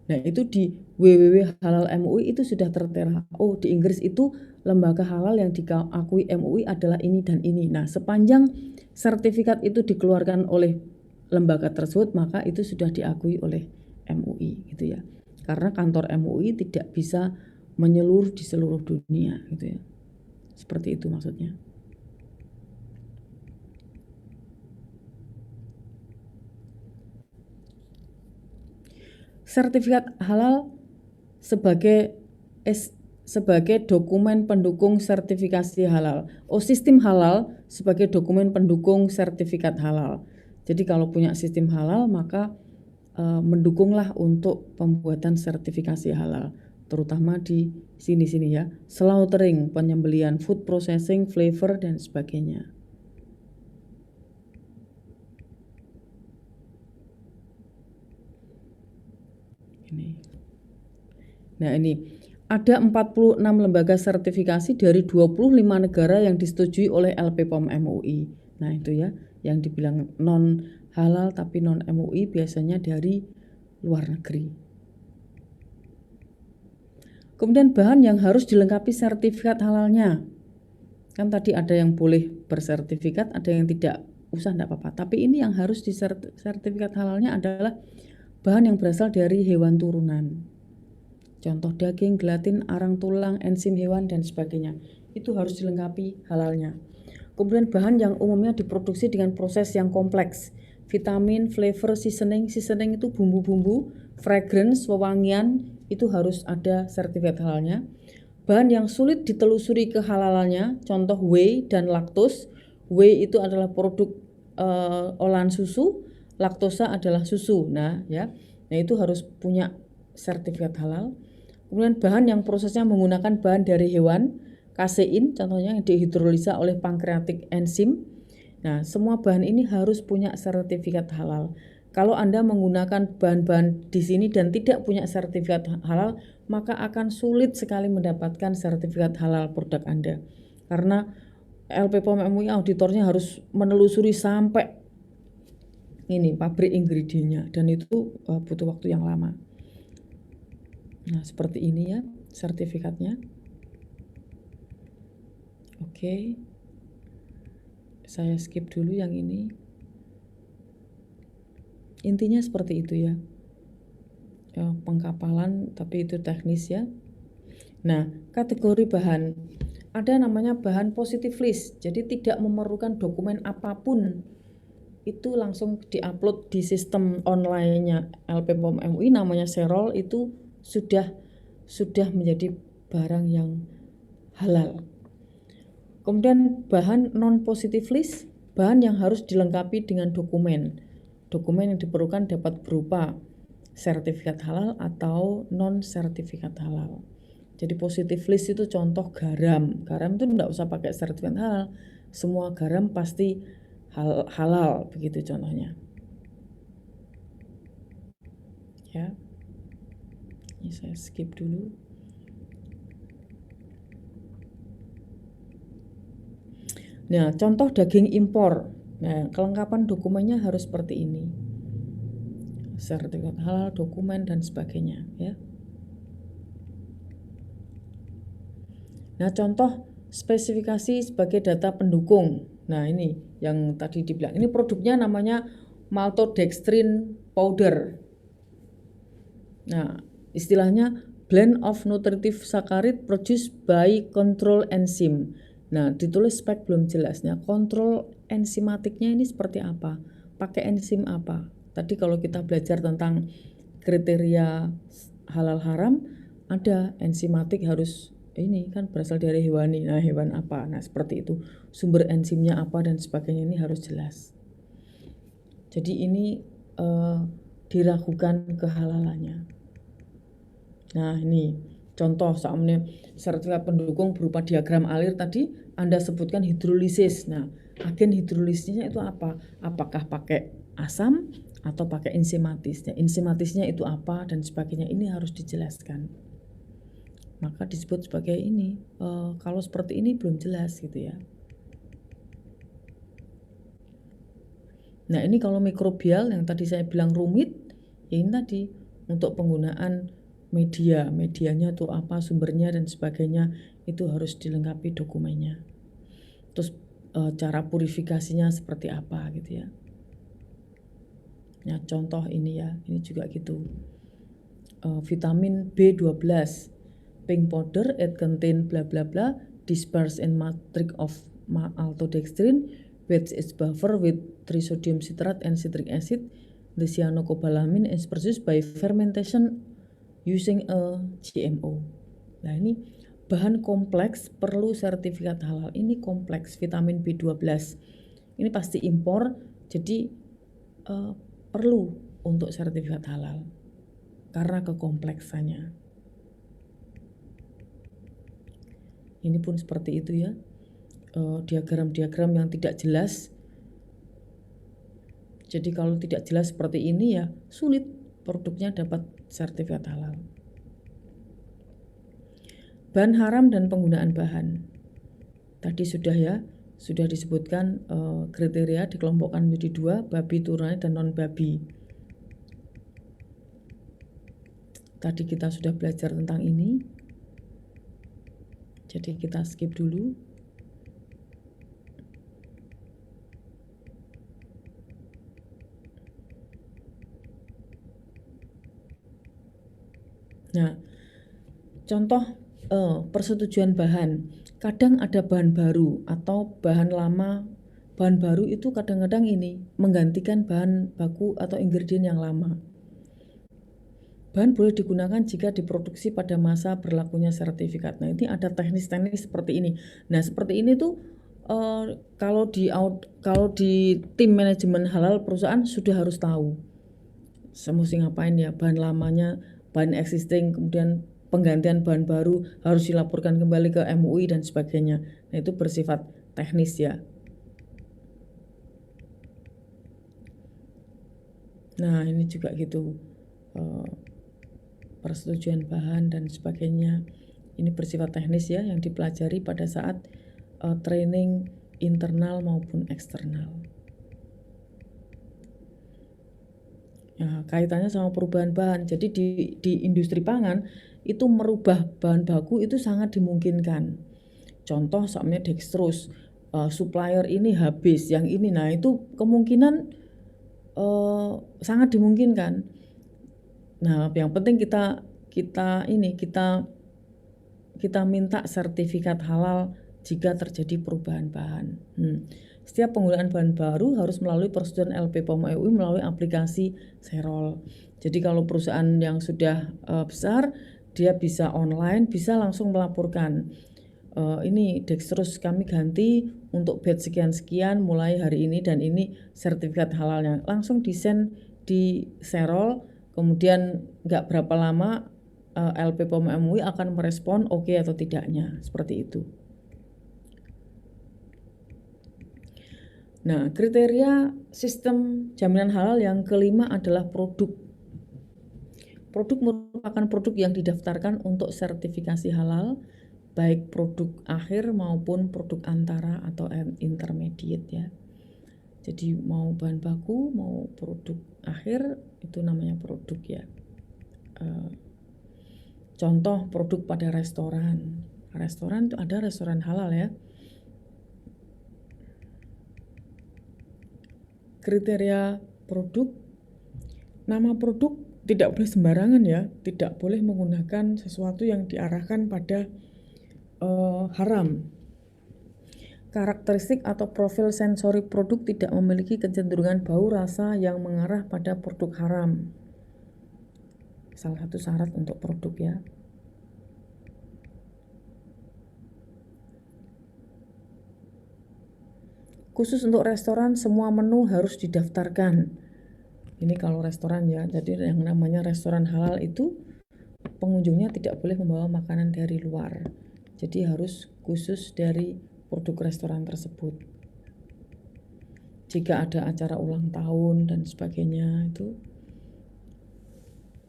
Nah, itu di www.halalmui itu sudah tertera. Oh, di Inggris itu lembaga halal yang diakui MUI adalah ini dan ini. Nah, sepanjang sertifikat itu dikeluarkan oleh lembaga tersebut, maka itu sudah diakui oleh MUI gitu ya. Karena kantor MUI tidak bisa menyeluruh di seluruh dunia gitu ya. Seperti itu maksudnya. Sertifikat halal sebagai dokumen pendukung sertifikasi halal. Sistem halal sebagai dokumen pendukung sertifikat halal. Jadi kalau punya sistem halal maka mendukunglah untuk pembuatan sertifikasi halal, terutama di sini ya, slaughtering, penyembelihan, food processing, flavor dan sebagainya. Nah, ini ada 46 lembaga sertifikasi dari 25 negara yang disetujui oleh LPPOM MUI. Nah, itu ya, yang dibilang non halal tapi non MUI biasanya dari luar negeri. Kemudian bahan yang harus dilengkapi sertifikat halalnya. Kan tadi ada yang boleh bersertifikat, ada yang tidak, usah enggak apa-apa. Tapi ini yang harus di sertifikat halalnya adalah bahan yang berasal dari hewan turunan. Contoh daging, gelatin, arang tulang, enzim hewan, dan sebagainya. Itu harus dilengkapi halalnya. Kemudian bahan yang umumnya diproduksi dengan proses yang kompleks. Vitamin, flavor, seasoning itu bumbu-bumbu, fragrance, wewangian, itu harus ada sertifikat halalnya. Bahan yang sulit ditelusuri kehalalannya, contoh whey dan laktos. Whey itu adalah produk olahan susu, laktosa adalah susu. Nah itu harus punya sertifikat halal. Kemudian bahan yang prosesnya menggunakan bahan dari hewan, kasein contohnya yang dihidrolisa oleh pankreatik enzim. Nah, semua bahan ini harus punya sertifikat halal. Kalau Anda menggunakan bahan-bahan di sini dan tidak punya sertifikat halal, maka akan sulit sekali mendapatkan sertifikat halal produk Anda. Karena LPPOM MUI auditornya harus menelusuri sampai ini pabrik ingredientnya dan itu butuh waktu yang lama. Nah, seperti ini ya sertifikatnya. Oke. Saya skip dulu yang ini. Intinya seperti itu ya. Pengkapalan tapi itu teknis ya. Nah, kategori bahan. Ada namanya bahan positive list. Jadi tidak memerlukan dokumen apapun. Itu langsung diupload di sistem online-nya LPPOM MUI namanya Serol, itu sudah menjadi barang yang halal. Kemudian bahan non positive list, bahan yang harus dilengkapi dengan dokumen. Dokumen yang diperlukan dapat berupa sertifikat halal atau non sertifikat halal. Jadi positive list itu contoh garam. Garam itu enggak usah pakai sertifikat halal. Semua garam pasti halal, begitu contohnya. Ya. Ini saya skip dulu. Nah, contoh daging impor. Nah, kelengkapan dokumennya harus seperti ini. Sertifikat halal, dokumen, dan sebagainya. Ya. Nah, contoh spesifikasi sebagai data pendukung. Nah, ini yang tadi dibilang. Ini produknya namanya maltodextrin powder. Nah, istilahnya blend of nutritive saccharide produced by control enzyme. Nah, ditulis spek belum jelasnya. Kontrol enzimatiknya ini seperti apa? Pakai enzim apa? Tadi kalau kita belajar tentang kriteria halal haram, ada enzimatik harus ini kan berasal dari hewani. Nah, hewan apa? Nah, seperti itu. Sumber enzimnya apa dan sebagainya ini harus jelas. Jadi ini diragukan kehalalannya. Nah ini contoh saatnya sertifikat pendukung berupa diagram alir tadi Anda sebutkan hidrolisis. Nah agen hidrolisisnya itu apa? Apakah pakai asam atau pakai enzimatis? Enzimatisnya itu apa dan sebagainya, ini harus dijelaskan. Maka disebut sebagai ini, kalau seperti ini belum jelas gitu ya. Nah ini kalau mikrobial yang tadi saya bilang rumit, ya ini tadi untuk penggunaan medianya tuh apa, sumbernya dan sebagainya, itu harus dilengkapi dokumennya. Terus cara purifikasinya seperti apa gitu ya. Nah contoh ini ya, ini juga gitu. Vitamin B12 pink powder it contain bla bla bla dispersed in matrix of maltodextrin which is buffer with trisodium citrate and citric acid. The cyanocobalamin is produced by fermentation using a GMO. Nah ini bahan kompleks perlu sertifikat halal. Ini kompleks vitamin B12. Ini pasti impor, jadi perlu untuk sertifikat halal karena kekompleksannya. Ini pun seperti itu ya, diagram-diagram yang tidak jelas. Jadi kalau tidak jelas seperti ini ya sulit produknya dapat sertifikat halal. Bahan haram dan penggunaan bahan. Tadi sudah ya, sudah disebutkan kriteria dikelompokkan menjadi 2, babi turunannya dan non babi. Tadi kita sudah belajar tentang ini. Jadi kita skip dulu. Nah, contoh persetujuan bahan. Kadang ada bahan baru atau bahan lama. Bahan baru itu kadang-kadang ini menggantikan bahan baku atau ingredient yang lama. Bahan boleh digunakan jika diproduksi pada masa berlakunya sertifikat. Nah, ini ada teknis-teknis seperti ini. Nah, seperti ini tuh kalau di tim manajemen halal perusahaan sudah harus tahu. Mesti ngapain ya, bahan lamanya, bahan existing, kemudian penggantian bahan baru harus dilaporkan kembali ke MUI dan sebagainya. Nah, itu bersifat teknis ya. Nah, ini juga gitu. Persetujuan bahan dan sebagainya. Ini bersifat teknis ya yang dipelajari pada saat training internal maupun eksternal. Nah, kaitannya sama perubahan bahan. Jadi di industri pangan itu merubah bahan baku itu sangat dimungkinkan. Contoh misalnya dextrose, supplier ini habis, yang ini, nah itu kemungkinan sangat dimungkinkan. Nah, yang penting kita minta sertifikat halal jika terjadi perubahan bahan. Setiap penggunaan bahan baru harus melalui persetujuan LP POM MUI melalui aplikasi Serol. Jadi kalau perusahaan yang sudah besar, dia bisa online, bisa langsung melaporkan. Ini dextrose kami ganti untuk batch sekian-sekian mulai hari ini dan ini sertifikat halalnya. Langsung disend di Serol, kemudian nggak berapa lama LP POM MUI akan merespon oke atau tidaknya, seperti itu. Nah, kriteria sistem jaminan halal yang kelima adalah produk. Produk merupakan produk yang didaftarkan untuk sertifikasi halal, baik produk akhir maupun produk antara atau intermediate ya. Jadi mau bahan baku, mau produk akhir, itu namanya produk ya. Contoh produk pada restoran. Restoran itu ada restoran halal ya. Kriteria produk, nama produk tidak boleh sembarangan ya, tidak boleh menggunakan sesuatu yang diarahkan pada haram. Karakteristik atau profil sensori produk tidak memiliki kecenderungan bau rasa yang mengarah pada produk haram. Salah satu syarat untuk produk ya. Khusus untuk restoran, semua menu harus didaftarkan Ini kalau restoran ya. Jadi yang namanya restoran halal itu pengunjungnya tidak boleh membawa makanan dari luar. Jadi harus khusus dari produk restoran tersebut. Jika ada acara ulang tahun dan sebagainya itu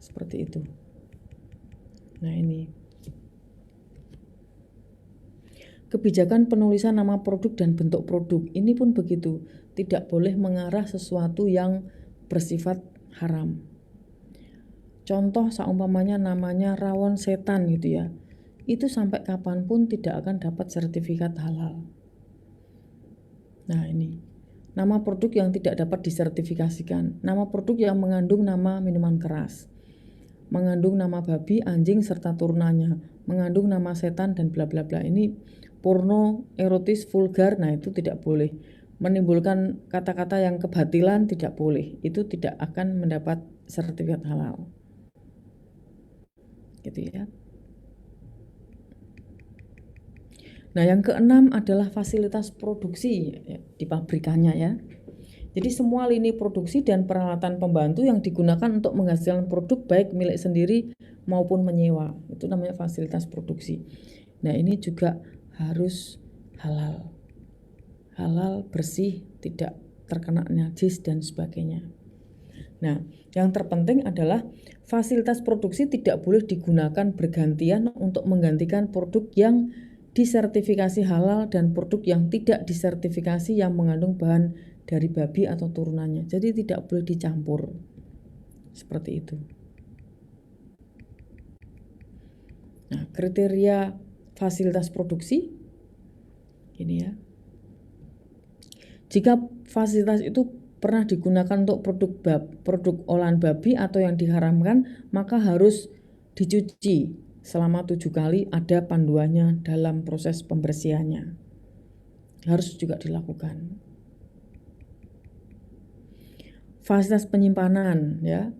seperti itu. Nah, ini kebijakan penulisan nama produk dan bentuk produk ini pun begitu, tidak boleh mengarah sesuatu yang bersifat haram. Contoh seumpamanya namanya rawon setan gitu ya, itu sampai kapanpun tidak akan dapat sertifikat halal. Nah, ini nama produk yang tidak dapat disertifikasikan, nama produk yang mengandung nama minuman keras, mengandung nama babi, anjing, serta turunannya, mengandung nama setan dan bla bla bla. Ini porno, erotis, vulgar, nah itu tidak boleh. Menimbulkan kata-kata yang kebatilan tidak boleh. Itu tidak akan mendapat sertifikat halal. Gitu ya. Nah, yang keenam adalah fasilitas produksi ya, di pabrikannya ya. Jadi semua lini produksi dan peralatan pembantu yang digunakan untuk menghasilkan produk baik milik sendiri maupun menyewa. Itu namanya fasilitas produksi. Nah, ini juga harus halal. Halal, bersih, tidak terkena najis dan sebagainya. Nah, yang terpenting adalah fasilitas produksi tidak boleh digunakan bergantian untuk menggantikan produk yang disertifikasi halal dan produk yang tidak disertifikasi yang mengandung bahan dari babi atau turunannya. Jadi tidak boleh dicampur. Seperti itu. Nah, kriteria fasilitas produksi ini ya. Jika fasilitas itu pernah digunakan untuk produk olahan babi atau yang diharamkan, maka harus dicuci selama 7 kali, ada panduannya dalam proses pembersihannya. Harus juga dilakukan. Fasilitas penyimpanan ya,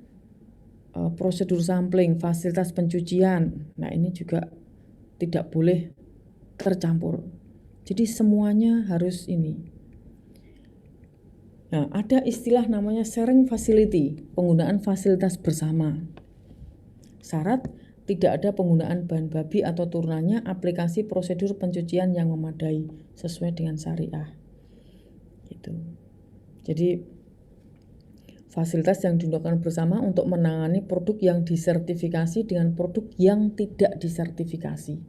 prosedur sampling, fasilitas pencucian. Nah, ini juga tidak boleh tercampur. Jadi semuanya harus ini. Nah, ada istilah namanya sharing facility, penggunaan fasilitas bersama. Syarat tidak ada penggunaan bahan babi atau turunannya, aplikasi prosedur pencucian yang memadai sesuai dengan syariah. Gitu. Jadi fasilitas yang digunakan bersama untuk menangani produk yang disertifikasi dengan produk yang tidak disertifikasi.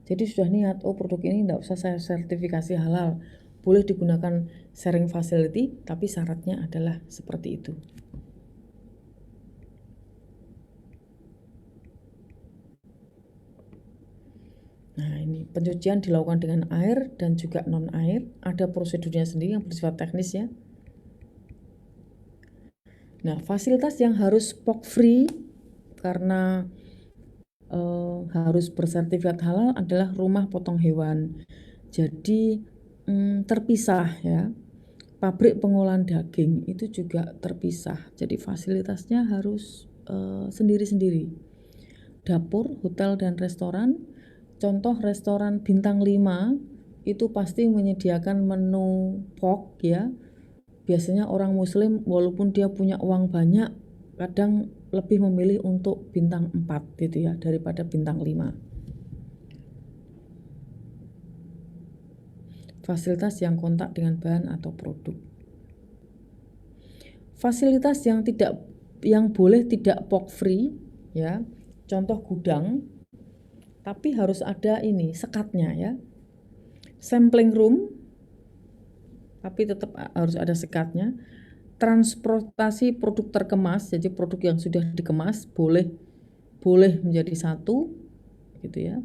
Jadi sudah niat, produk ini tidak usah saya sertifikasi halal, boleh digunakan sharing facility, tapi syaratnya adalah seperti itu. Nah, ini pencucian dilakukan dengan air dan juga non air, ada prosedurnya sendiri yang bersifat teknis ya. Nah, fasilitas yang harus POC free karena harus bersertifikat halal adalah rumah potong hewan. Jadi terpisah ya. Pabrik pengolahan daging itu juga terpisah. Jadi fasilitasnya harus sendiri-sendiri. Dapur, hotel dan restoran. Contoh restoran bintang 5 itu pasti menyediakan menu POC ya. Biasanya orang muslim walaupun dia punya uang banyak, kadang lebih memilih untuk bintang 4 gitu ya daripada bintang 5. Fasilitas yang kontak dengan bahan atau produk. Fasilitas yang boleh tidak POC free ya. Contoh gudang, tapi harus ada ini sekatnya ya. Sampling room, tapi tetap harus ada sekatnya. Transportasi produk terkemas, jadi produk yang sudah dikemas boleh menjadi satu gitu ya.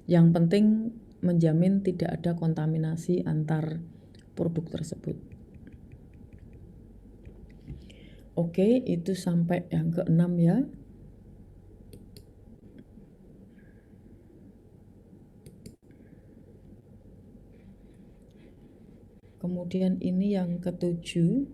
Yang penting menjamin tidak ada kontaminasi antar produk tersebut. Oke, itu sampai yang ke-6 ya. Kemudian ini yang ke-7.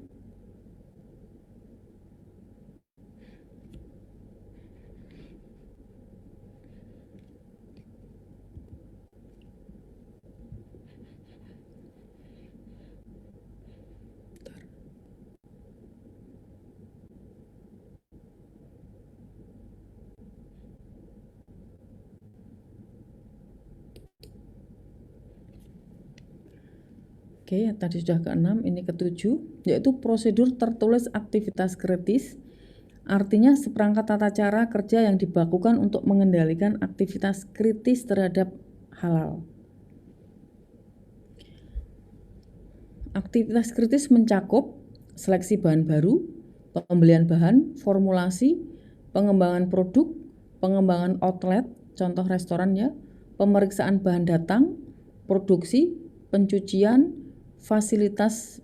Oke, tadi sudah ke-6, ini ke-7, yaitu prosedur tertulis aktivitas kritis. Artinya seperangkat tata cara kerja yang dibakukan untuk mengendalikan aktivitas kritis terhadap halal. Aktivitas kritis mencakup seleksi bahan baru, pembelian bahan, formulasi, pengembangan produk, pengembangan outlet, contoh restoran ya, pemeriksaan bahan datang, produksi, pencucian fasilitas,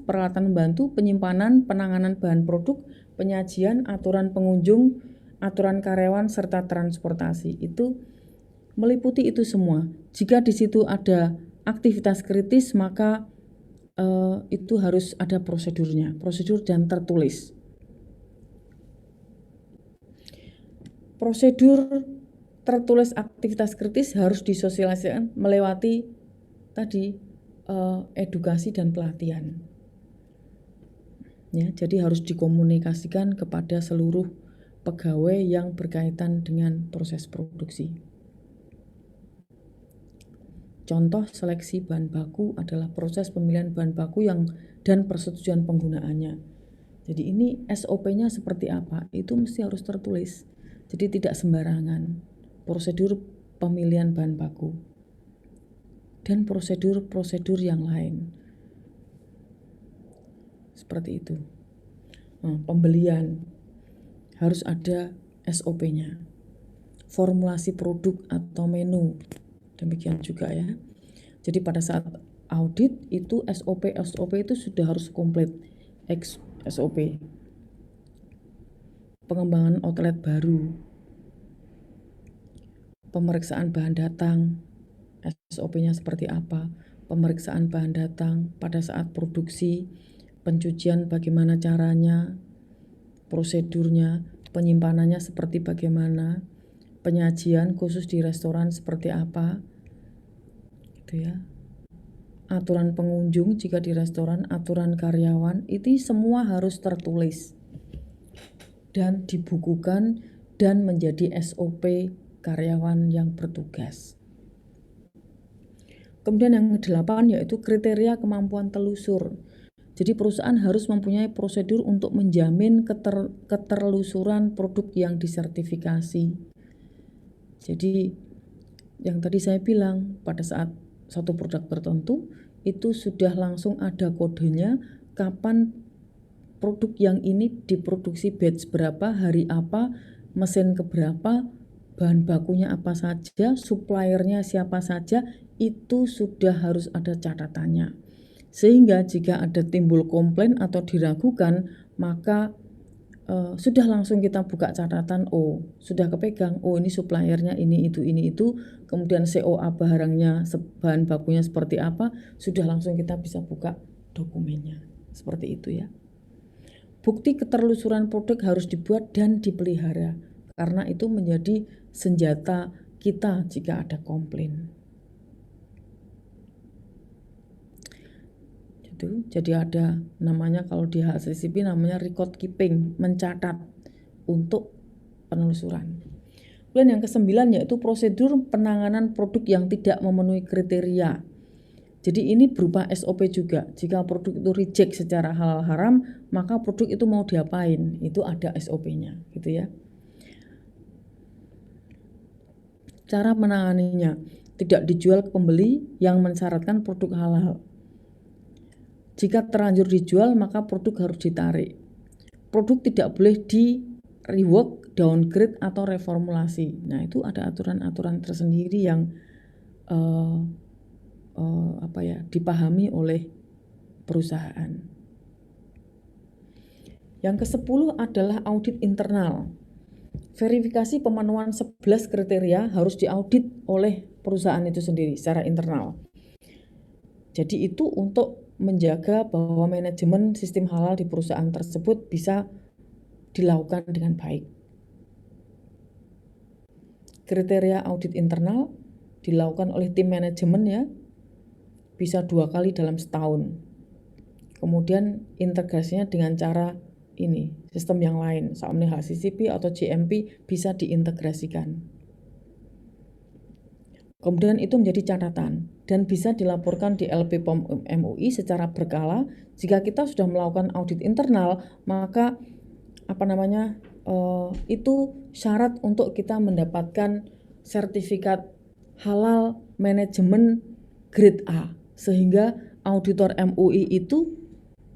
peralatan membantu, penyimpanan, penanganan bahan produk, penyajian, aturan pengunjung, aturan karyawan, serta transportasi. Itu meliputi itu semua. Jika di situ ada aktivitas kritis, maka itu harus ada prosedurnya, prosedur dan tertulis. Prosedur tertulis aktivitas kritis harus disosialisasikan melewati tadi edukasi dan pelatihan. Ya, jadi harus dikomunikasikan kepada seluruh pegawai yang berkaitan dengan proses produksi. Contoh seleksi bahan baku adalah proses pemilihan bahan baku dan persetujuan penggunaannya. Jadi ini SOP-nya seperti apa? Itu mesti harus tertulis. Jadi tidak sembarangan. Prosedur pemilihan bahan baku dan prosedur-prosedur yang lain. Seperti itu. Pembelian harus ada SOP-nya. Formulasi produk atau menu, demikian juga ya. Jadi pada saat audit itu SOP itu sudah harus komplit. SOP. Pengembangan outlet baru. Pemeriksaan bahan datang. SOP-nya seperti apa? Pemeriksaan bahan datang pada saat produksi, pencucian bagaimana caranya, prosedurnya, penyimpanannya seperti bagaimana, penyajian khusus di restoran seperti apa, gitu ya. Aturan pengunjung jika di restoran, aturan karyawan, itu semua harus tertulis dan dibukukan dan menjadi SOP karyawan yang bertugas. Kemudian yang ke-8 yaitu kriteria kemampuan telusur. Jadi perusahaan harus mempunyai prosedur untuk menjamin keterlusuran produk yang disertifikasi. Jadi yang tadi saya bilang, pada saat satu produk tertentu itu sudah langsung ada kodenya kapan produk yang ini diproduksi batch berapa, hari apa, mesin keberapa, bahan bakunya apa saja, suppliernya siapa saja, itu sudah harus ada catatannya. Sehingga jika ada timbul komplain atau diragukan, maka sudah langsung kita buka catatan, sudah kepegang, ini suppliernya ini itu, kemudian COA barangnya, bahan bakunya seperti apa, sudah langsung kita bisa buka dokumennya. Seperti itu ya. Bukti keterlusuran produk harus dibuat dan dipelihara, karena itu menjadi senjata kita jika ada komplain. Jadi ada namanya kalau di HACCP namanya record keeping, mencatat untuk penelusuran. Kemudian yang ke-9 yaitu prosedur penanganan produk yang tidak memenuhi kriteria. Jadi ini berupa SOP juga. Jika produk itu reject secara halal haram, maka produk itu mau diapain? Itu ada SOP-nya, gitu ya. Cara menanganinya, tidak dijual ke pembeli yang mensyaratkan produk halal. Jika terlanjur dijual, maka produk harus ditarik. Produk tidak boleh di rework, downgrade, atau reformulasi. Nah, itu ada aturan-aturan tersendiri yang dipahami oleh perusahaan. Yang ke-10 adalah audit internal. Verifikasi pemenuhan 11 kriteria harus diaudit oleh perusahaan itu sendiri secara internal. Jadi itu untuk menjaga bahwa manajemen sistem halal di perusahaan tersebut bisa dilakukan dengan baik. Kriteria audit internal dilakukan oleh tim manajemen ya, bisa 2 kali dalam setahun. Kemudian integrasinya dengan cara ini, sistem yang lain, seperti HACCP atau GMP bisa diintegrasikan. Kemudian itu menjadi catatan dan bisa dilaporkan di LP POM MUI secara berkala. Jika kita sudah melakukan audit internal, maka itu syarat untuk kita mendapatkan sertifikat halal manajemen grade A, sehingga auditor MUI itu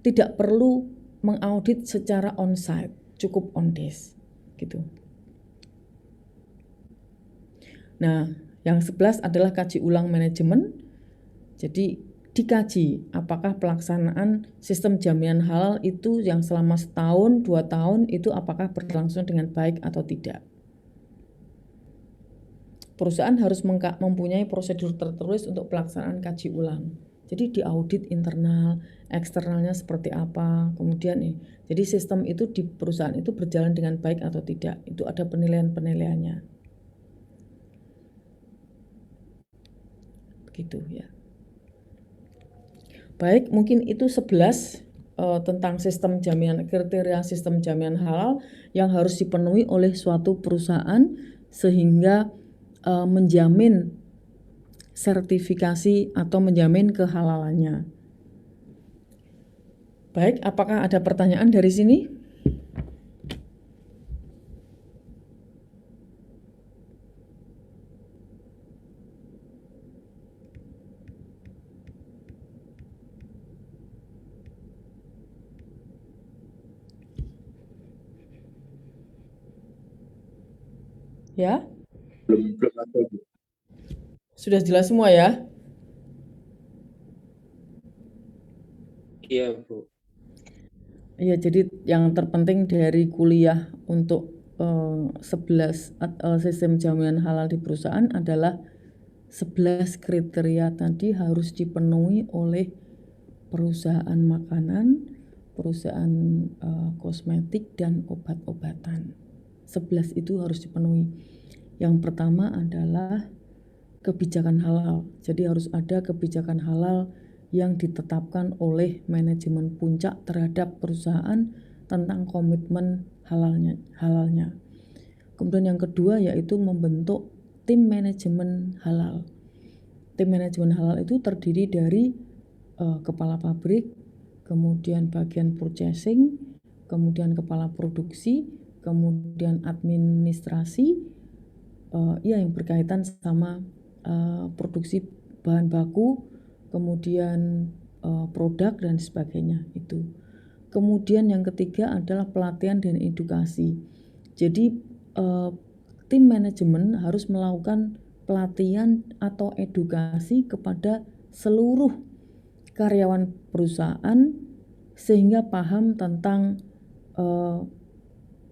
tidak perlu mengaudit secara on-site, cukup on-desk gitu. Nah, yang 11 adalah kaji ulang manajemen. Jadi dikaji apakah pelaksanaan sistem jaminan halal itu yang selama setahun, 2 tahun itu apakah berlangsung dengan baik atau tidak. Perusahaan harus mempunyai prosedur tertulis untuk pelaksanaan kaji ulang. Jadi diaudit internal, eksternalnya seperti apa, kemudian jadi sistem itu di perusahaan itu berjalan dengan baik atau tidak. Itu ada penilaian-penilaiannya. Begitu ya. Baik, mungkin itu 11 tentang sistem jaminan, kriteria sistem jaminan halal yang harus dipenuhi oleh suatu perusahaan sehingga menjamin sertifikasi atau menjamin kehalalannya. Baik, apakah ada pertanyaan dari sini? Ya? Belum ada, Bu. Sudah jelas semua ya? Iya, Bu. Iya, jadi yang terpenting dari kuliah untuk 11 sistem jaminan halal di perusahaan adalah 11 kriteria tadi harus dipenuhi oleh perusahaan makanan, perusahaan kosmetik, dan obat-obatan. 11 itu harus dipenuhi. Yang pertama adalah kebijakan halal. Jadi harus ada kebijakan halal yang ditetapkan oleh manajemen puncak terhadap perusahaan tentang komitmen halalnya. Kemudian yang kedua yaitu membentuk tim manajemen halal. Tim manajemen halal itu terdiri dari kepala pabrik, kemudian bagian purchasing, kemudian kepala produksi, kemudian administrasi, yang berkaitan sama produksi bahan baku, kemudian produk dan sebagainya itu. Kemudian yang ketiga adalah pelatihan dan edukasi. Jadi tim manajemen harus melakukan pelatihan atau edukasi kepada seluruh karyawan perusahaan sehingga paham tentang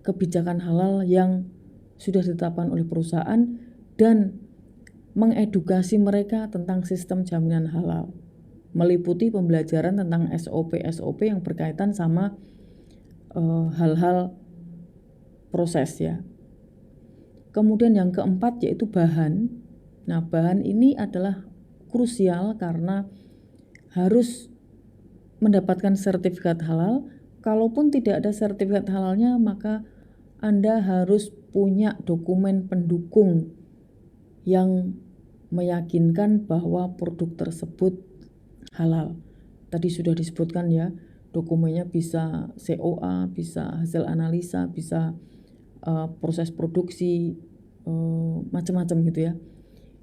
kebijakan halal yang sudah ditetapkan oleh perusahaan dan mengedukasi mereka tentang sistem jaminan halal, meliputi pembelajaran tentang SOP yang berkaitan sama hal-hal proses ya. Kemudian yang keempat yaitu bahan. Nah, bahan ini adalah krusial karena harus mendapatkan sertifikat halal. Kalaupun tidak ada sertifikat halalnya, maka Anda harus punya dokumen pendukung yang meyakinkan bahwa produk tersebut halal. Tadi sudah disebutkan ya, dokumennya bisa COA, bisa hasil analisa, bisa proses produksi, macam-macam gitu ya,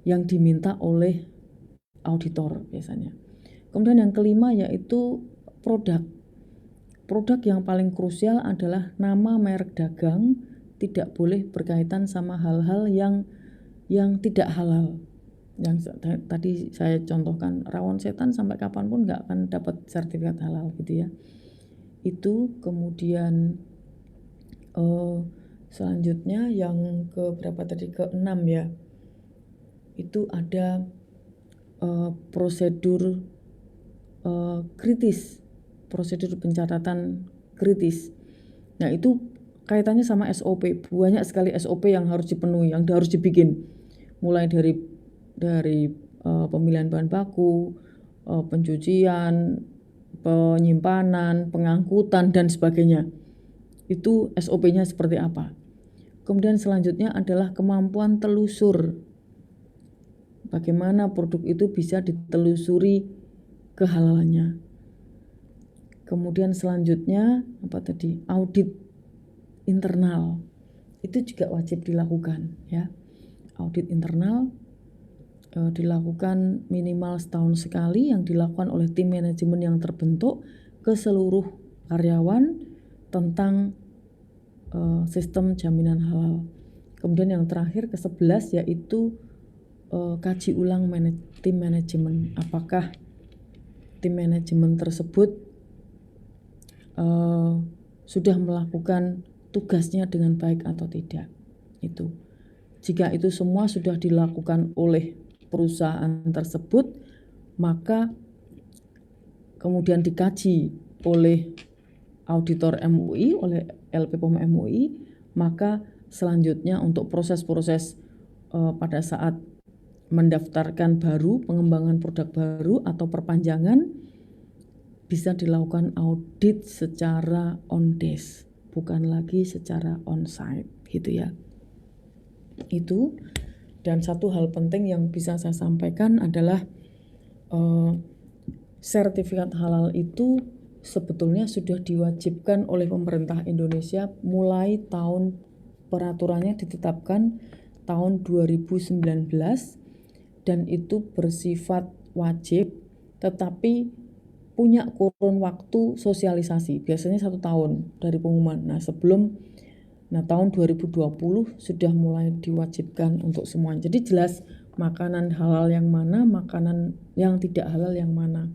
yang diminta oleh auditor biasanya. Kemudian yang kelima yaitu produk. Produk yang paling krusial adalah nama merek dagang, tidak boleh berkaitan sama hal-hal yang tidak halal. Yang tadi saya contohkan, rawon setan sampai kapanpun nggak akan dapat sertifikat halal gitu ya. Itu kemudian selanjutnya yang ke berapa tadi, ke-6 ya. Itu ada prosedur kritis, prosedur pencatatan kritis. Nah, itu kaitannya sama SOP. Banyak sekali SOP yang harus dipenuhi, yang harus dibikin. Mulai dari pemilihan bahan baku, pencucian, penyimpanan, pengangkutan, dan sebagainya. Itu SOP-nya seperti apa. Kemudian selanjutnya adalah kemampuan telusur. Bagaimana produk itu bisa ditelusuri kehalalannya. Kemudian selanjutnya apa tadi? Audit internal. Itu juga wajib dilakukan ya. Audit internal dilakukan minimal setahun sekali, yang dilakukan oleh tim manajemen yang terbentuk ke seluruh karyawan tentang sistem jaminan halal. Kemudian yang terakhir ke-11 yaitu kaji ulang tim manajemen. Apakah tim manajemen tersebut sudah melakukan tugasnya dengan baik atau tidak. Itu. Jika itu semua sudah dilakukan oleh perusahaan tersebut, maka kemudian dikaji oleh auditor MUI, oleh LPPOM MUI, maka selanjutnya untuk proses-proses pada saat mendaftarkan baru, pengembangan produk baru atau perpanjangan bisa dilakukan audit secara on desk, bukan lagi secara on site gitu ya. Itu. Dan satu hal penting yang bisa saya sampaikan adalah sertifikat halal itu sebetulnya sudah diwajibkan oleh pemerintah Indonesia mulai tahun peraturannya ditetapkan tahun 2019 dan itu bersifat wajib, tetapi punya kurun waktu sosialisasi biasanya 1 tahun dari pengumuman. Nah tahun 2020 sudah mulai diwajibkan untuk semuanya. Jadi jelas makanan halal yang mana, makanan yang tidak halal yang mana.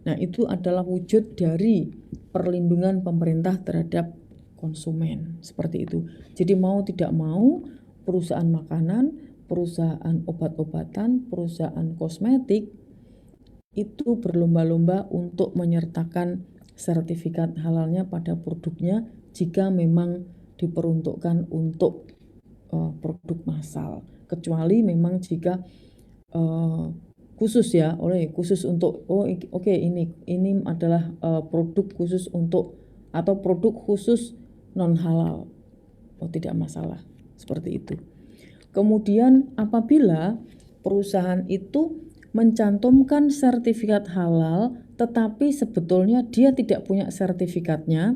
Nah itu adalah wujud dari perlindungan pemerintah terhadap konsumen, seperti itu. Jadi mau tidak mau perusahaan makanan, perusahaan obat-obatan, perusahaan kosmetik itu berlomba-lomba untuk menyertakan sertifikat halalnya pada produknya jika memang diperuntukkan untuk produk massal, kecuali memang jika khusus ya, khusus untuk ini adalah produk khusus untuk atau produk khusus non halal, tidak masalah seperti itu. Kemudian apabila perusahaan itu mencantumkan sertifikat halal tetapi sebetulnya dia tidak punya sertifikatnya,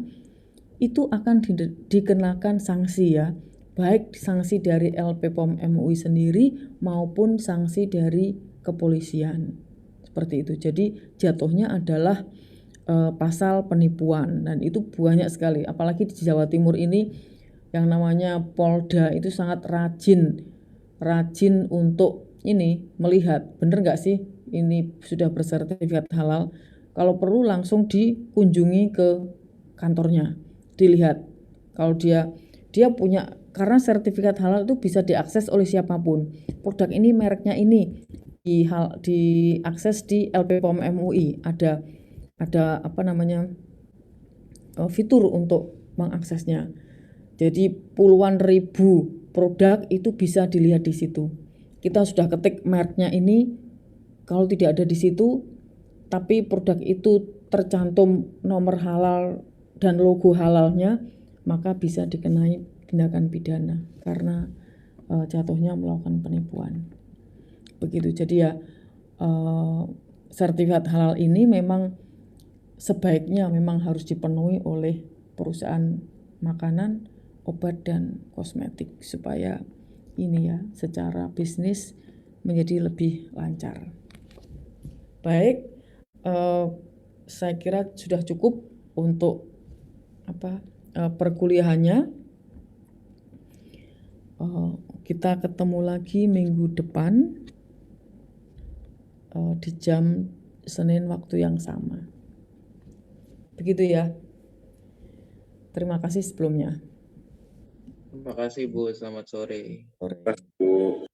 itu akan dikenakan sanksi ya, baik sanksi dari LPPOM MUI sendiri maupun sanksi dari kepolisian. Seperti itu. Jadi jatuhnya adalah pasal penipuan, dan itu banyak sekali, apalagi di Jawa Timur ini yang namanya Polda itu sangat rajin untuk ini melihat bener nggak sih ini sudah bersertifikat halal. Kalau perlu langsung dikunjungi ke kantornya, dilihat kalau dia punya, karena sertifikat halal itu bisa diakses oleh siapapun. Produk ini mereknya ini diakses di LPPOM MUI, ada fitur untuk mengaksesnya. Jadi puluhan ribu produk itu bisa dilihat di situ. Kita sudah ketik mereknya ini, kalau tidak ada di situ, tapi produk itu tercantum nomor halal dan logo halalnya, maka bisa dikenai tindakan pidana karena jatuhnya melakukan penipuan. Begitu. Jadi ya sertifikat halal ini memang sebaiknya memang harus dipenuhi oleh perusahaan makanan, obat dan kosmetik supaya ini ya secara bisnis menjadi lebih lancar. Baik, saya kira sudah cukup untuk perkuliahannya. Kita ketemu lagi minggu depan di jam Senin waktu yang sama. Begitu ya. Terima kasih sebelumnya. Terima kasih Bu, selamat sore. Sore. Bu.